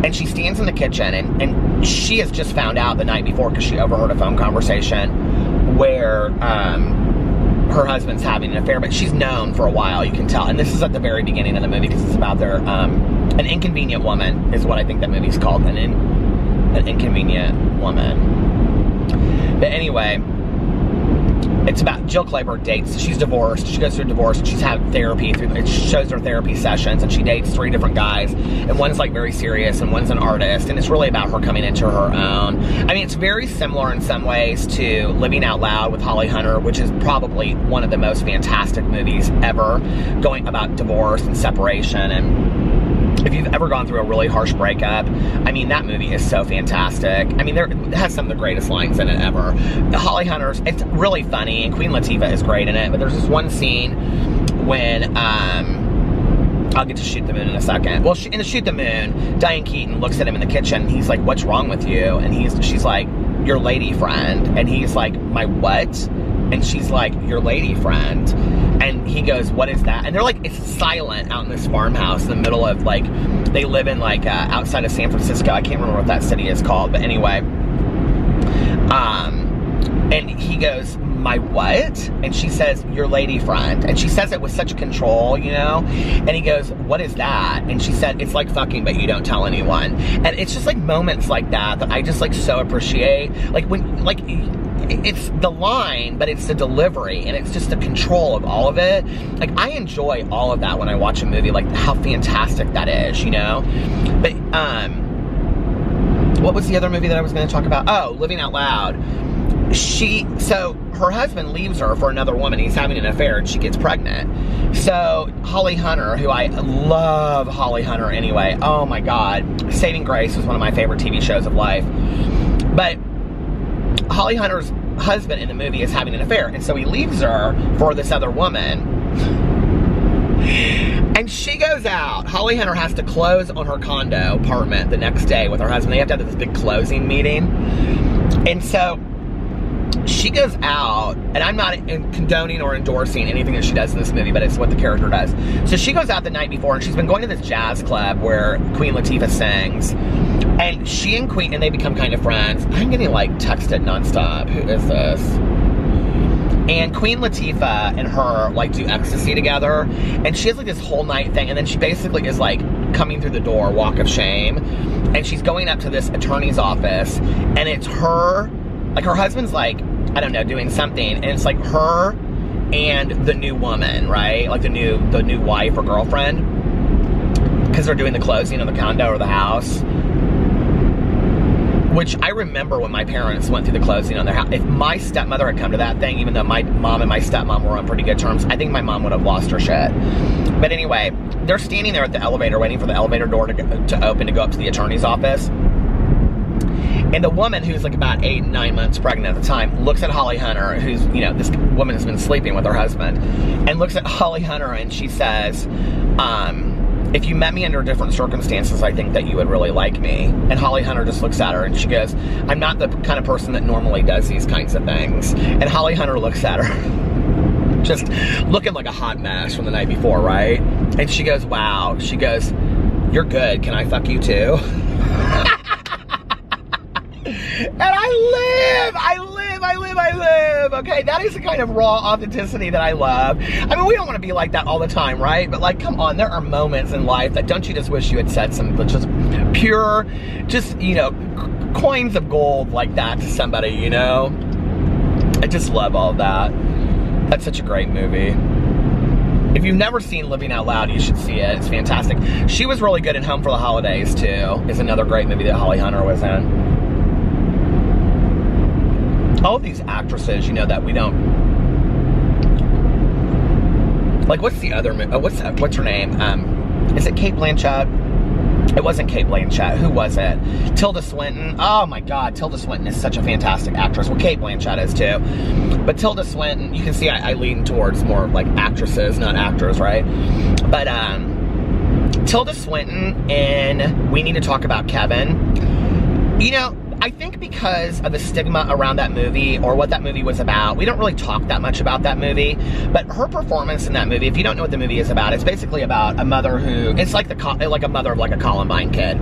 And she stands in the kitchen, and she has just found out the night before, because she overheard a phone conversation where her husband's having an affair, but she's known for a while, you can tell. And this is at the very beginning of the movie, because it's about their, An Inconvenient Woman is what I think that movie's called, An Inconvenient Woman. But anyway, it's about Jill Clayburgh dates. She's divorced. She goes through a divorce, and she's had therapy. It shows her therapy sessions, and she dates 3 different guys. And one's, like, very serious, and one's an artist. And it's really about her coming into her own. I mean, it's very similar in some ways to Living Out Loud with Holly Hunter, which is probably one of the most fantastic movies ever, going about divorce and separation. And if you've ever gone through a really harsh breakup, I mean, that movie is so fantastic. I mean, it has some of the greatest lines in it ever. The Holly Hunters, it's really funny, and Queen Latifah is great in it, but there's this one scene when, I'll get to Shoot the Moon in a second. Well, in the Shoot the Moon, Diane Keaton looks at him in the kitchen, and he's like, "What's wrong with you?" And she's like, "Your lady friend." And he's like, "My what?" And she's like, "Your lady friend." And he goes, "What is that?" And they're like, it's silent out in this farmhouse in the middle of, like, they live in, like, outside of San Francisco. I can't remember what that city is called, but anyway. And he goes, "My what?" And she says, "Your lady friend." And she says it with such control, you know? And he goes, "What is that?" And she said, "It's like fucking, but you don't tell anyone." And it's just, like, moments like that I just, like, so appreciate. Like, when, like, it's the line, but it's the delivery, and it's just the control of all of it. Like, I enjoy all of that when I watch a movie, like, how fantastic that is, you know? But, what was the other movie that I was going to talk about? Oh, Living Out Loud. So her husband leaves her for another woman. He's having an affair, and she gets pregnant. So Holly Hunter, who I love Holly Hunter anyway. Oh my God. Saving Grace was one of my favorite TV shows of life. But Holly Hunter's husband in the movie is having an affair, and so he leaves her for this other woman. And she goes out. Holly Hunter has to close on her condo apartment the next day with her husband. They have to have this big closing meeting. And so she goes out, and I'm not condoning or endorsing anything that she does in this movie, but it's what the character does. So she goes out the night before, and she's been going to this jazz club where Queen Latifah sings. And she and Queen, and they become kind of friends. I'm getting like texted nonstop. Who is this? And Queen Latifah and her like do ecstasy together, and she has like this whole night thing, and then she basically is like coming through the door, walk of shame, and she's going up to this attorney's office, and it's her, like her husband's like, I don't know, doing something, and it's like her and the new woman, right? Like the new wife or girlfriend, because they're doing the closing of the condo or the house. Which I remember when my parents went through the closing on their house. If my stepmother had come to that thing, even though my mom and my stepmom were on pretty good terms, I think my mom would have lost her shit. But anyway, they're standing there at the elevator waiting for the elevator door to open to go up to the attorney's office. And the woman, who's like about 8, 9 months pregnant at the time, looks at Holly Hunter, who's, you know, this woman has been sleeping with her husband, and looks at Holly Hunter and she says, if you met me under different circumstances, I think that you would really like me. And Holly Hunter just looks at her and she goes, I'm not the kind of person that normally does these kinds of things. And Holly Hunter looks at her, just looking like a hot mess from the night before, right? And she goes, wow. She goes, you're good. Can I fuck you too? And I live, okay? That is the kind of raw authenticity that I love. I mean, we don't want to be like that all the time, right? But like, come on, there are moments in life that don't you just wish you had said some just pure, just, you know, coins of gold like that to somebody, you know? I just love all of that. That's such a great movie. If you've never seen Living Out Loud, you should see it. It's fantastic. She was really good in Home for the Holidays, too. Is another great movie that Holly Hunter was in. All of these actresses, you know, that we don't... Like, what's the other... what's her name? Is it Cate Blanchett? It wasn't Cate Blanchett. Who was it? Tilda Swinton. Oh, my God. Tilda Swinton is such a fantastic actress. Well, Cate Blanchett is, too. But Tilda Swinton, you can see I lean towards more, like, actresses, not actors, right? But, Tilda Swinton in We Need to Talk About Kevin. You know... I think because of the stigma around that movie, or what that movie was about, we don't really talk that much about that movie, but her performance in that movie, if you don't know what the movie is about, it's basically about a mother who, it's like a mother of like a Columbine kid.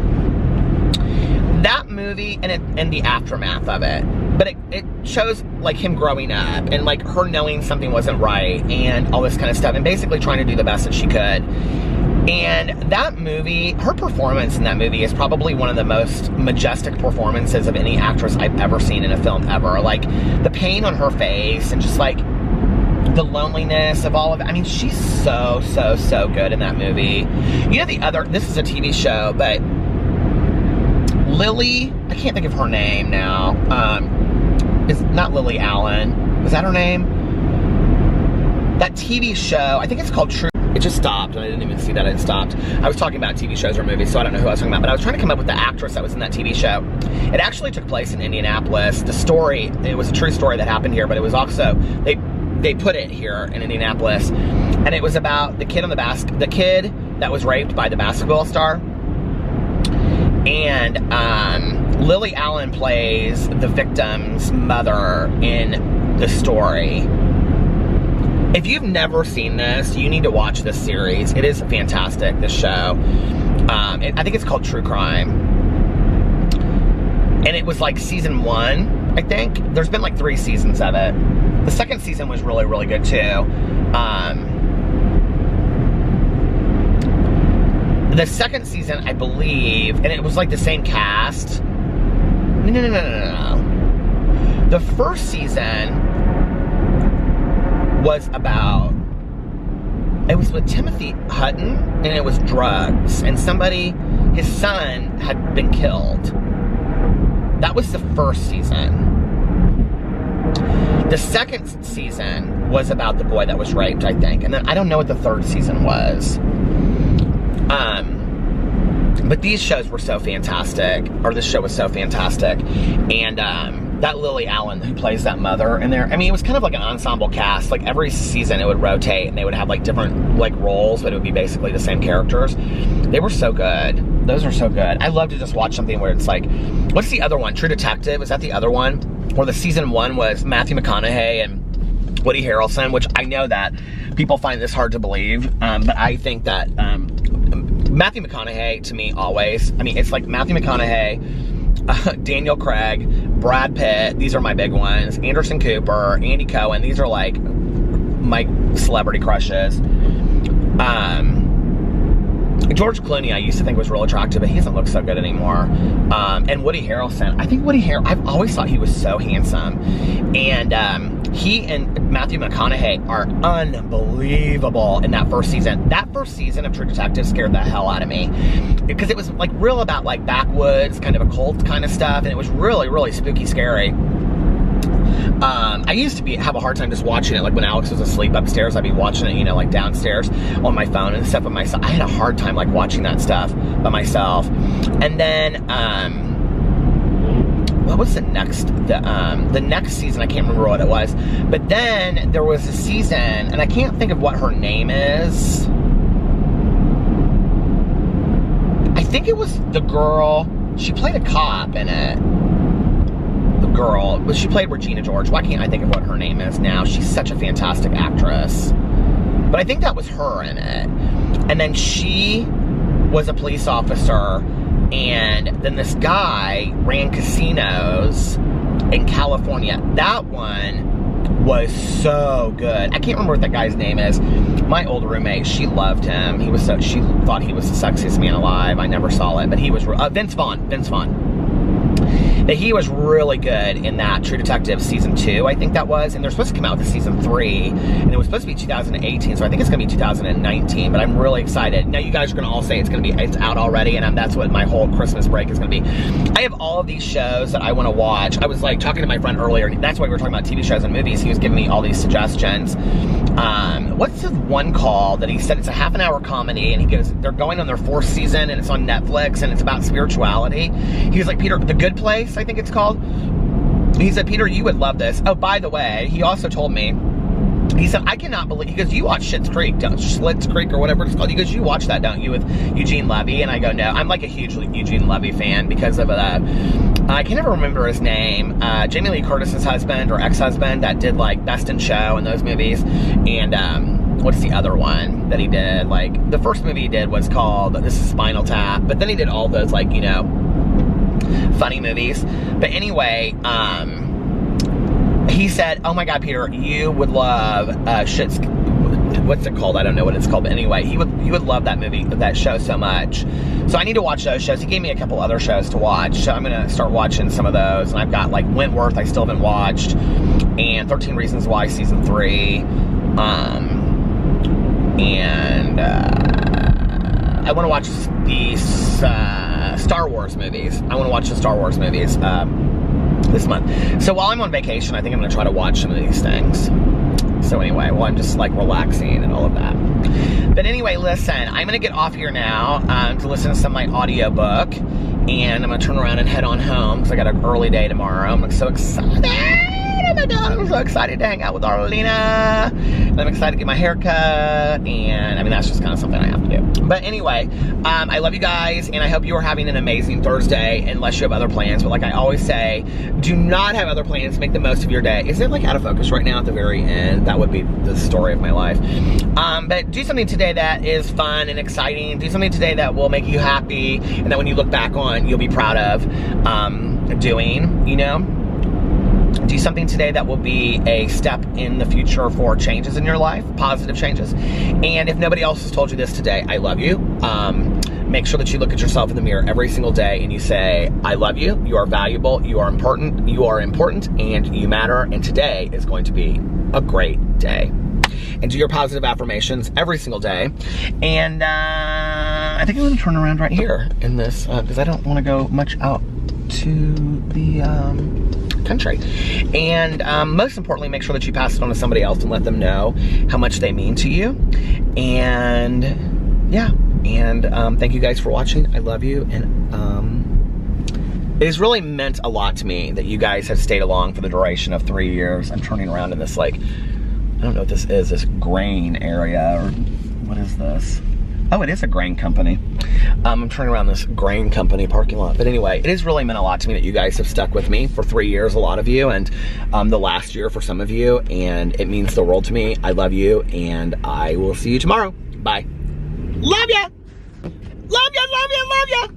That movie, and the aftermath of it, but it shows like him growing up, and like her knowing something wasn't right, and all this kind of stuff, and basically trying to do the best that she could. And that movie, her performance in that movie is probably one of the most majestic performances of any actress I've ever seen in a film ever. Like, the pain on her face, and just like, the loneliness of all of it. I mean, she's so good in that movie. You know, this is a TV show, but Lily, I can't think of her name now. It's not Lily Allen. Was that her name? That TV show, I think it's called True. It just stopped, and I didn't even see that it stopped. I was talking about TV shows or movies, so I don't know who I was talking about, but I was trying to come up with the actress that was in that TV show. It actually took place in Indianapolis. The story, it was a true story that happened here, but it was also, they put it here in Indianapolis, and it was about the kid that was raped by the basketball star. And Lily Allen plays the victim's mother in the story. If you've never seen this, you need to watch this series. It is fantastic, this show. I think it's called True Crime. And it was like season 1, I think. There's been like 3 seasons of it. The second season was really good too. The second season, I believe, and it was like the same cast. No. The first season was about, it was with Timothy Hutton, and it was drugs, and his son had been killed. That was the first season. The second season was about the boy that was raped, I think, and then I don't know what the third season was. But these shows were so fantastic, or this show was so fantastic, and that Lily Allen who plays that mother in there. I mean, it was kind of like an ensemble cast. Like every season it would rotate and they would have like different like roles, but it would be basically the same characters. They were so good. Those are so good. I love to just watch something where it's like, what's the other one? True Detective, is that the other one? Where the season 1 was Matthew McConaughey and Woody Harrelson, which I know that people find this hard to believe, but I think that Matthew McConaughey, to me, always, I mean, it's like Matthew McConaughey, Daniel Craig, Brad Pitt, these are my big ones, Anderson Cooper, Andy Cohen, these are like my celebrity crushes. George Clooney I used to think was real attractive, but he doesn't look so good anymore. And Woody Harrelson, I think I've always thought he was so handsome. And he and Matthew McConaughey are unbelievable in that first season. That first season of True Detective scared the hell out of me. Because it was like real about like backwoods, kind of occult kind of stuff, and it was really, really spooky, scary. I used to have a hard time just watching it. Like when Alex was asleep upstairs, I'd be watching it, you know, like downstairs on my phone and stuff by myself. I had a hard time like watching that stuff by myself. And then, what was the next? The next season, I can't remember what it was. But then there was a season, and I can't think of what her name is. I think it was the girl. She played a cop in it. Girl, but she played Regina George. Why can't I think of what her name is now? She's such a fantastic actress. But I think that was her in it. And then she was a police officer, and then this guy ran casinos in California. That one was so good. I can't remember what that guy's name is. My old roommate, she loved him. She thought he was the sexiest man alive. I never saw it, but he was Vince Vaughn. That he was really good in that True Detective season 2, I think that was, and they're supposed to come out with season 3, and it was supposed to be 2018, so I think it's gonna be 2019, but I'm really excited. Now you guys are gonna all say it's out already, and that's what my whole Christmas break is gonna be. I have all of these shows that I wanna watch. I was like talking to my friend earlier, and that's why we were talking about TV shows and movies. He was giving me all these suggestions. What's the one called that he said it's a half-an-hour comedy, and he goes, they're going on their 4th season, and it's on Netflix, and it's about spirituality. He was like, Peter, The Good Place, I think it's called. He said, Peter, you would love this. Oh, by the way, he also told me, he said, I cannot believe, he goes, you watch Schitt's Creek, Schlitz Creek or whatever it's called. He goes, you watch that, don't you, with Eugene Levy? And I go, no. I'm like a huge Eugene Levy fan because of I can never remember his name. Jamie Lee Curtis's husband or ex-husband that did like Best in Show and those movies. And what's the other one that he did? Like the first movie he did was called This Is Spinal Tap, but then he did all those like, you know, funny movies. But anyway, he said, oh my God, Peter, you would love Schitt's, what's it called? I don't know what it's called, but anyway, you would love that movie, that show so much. So I need to watch those shows. He gave me a couple other shows to watch, so I'm gonna start watching some of those. And I've got like Wentworth, I still haven't watched, and 13 Reasons Why season 3, I want to watch these Star Wars movies. I want to watch the Star Wars movies this month. So while I'm on vacation, I think I'm going to try to watch some of these things. So anyway, well, I'm just like relaxing and all of that. But anyway, listen, I'm going to get off here now to listen to some of my audiobook. And I'm going to turn around and head on home because I got an early day tomorrow. I'm so excited. Oh my God, I'm so excited to hang out with Arlena. And I'm excited to get my hair cut. And I mean, that's just kind of something I have to do. But anyway, I love you guys. And I hope you are having an amazing Thursday, unless you have other plans. But like I always say, do not have other plans. Make the most of your day. Is it like out of focus right now at the very end? That would be the story of my life. But do something today that is fun and exciting. Do something today that will make you happy. And that when you look back on, you'll be proud of doing, you know. Do something today that will be a step in the future for changes in your life, positive changes. And if nobody else has told you this today, I love you. Make sure that you look at yourself in the mirror every single day and you say, I love you, you are valuable, you are important, and you matter, and today is going to be a great day. And do your positive affirmations every single day. And I think I'm going to turn around right here in this, because I don't want to go much out to the country. And most importantly, make sure that you pass it on to somebody else and let them know how much they mean to you. And yeah, and thank you guys for watching. I love you, and It has really meant a lot to me that you guys have stayed along for the duration of 3 years. I'm turning around in this, like, I don't know what this is, this grain area, or what is this? Oh, it is a grain company. I'm turning around this grain company parking lot. But anyway, it has really meant a lot to me that you guys have stuck with me for 3 years, a lot of you, and the last year for some of you, and it means the world to me. I love you, and I will see you tomorrow. Bye. Love ya! Love ya, love ya, love ya!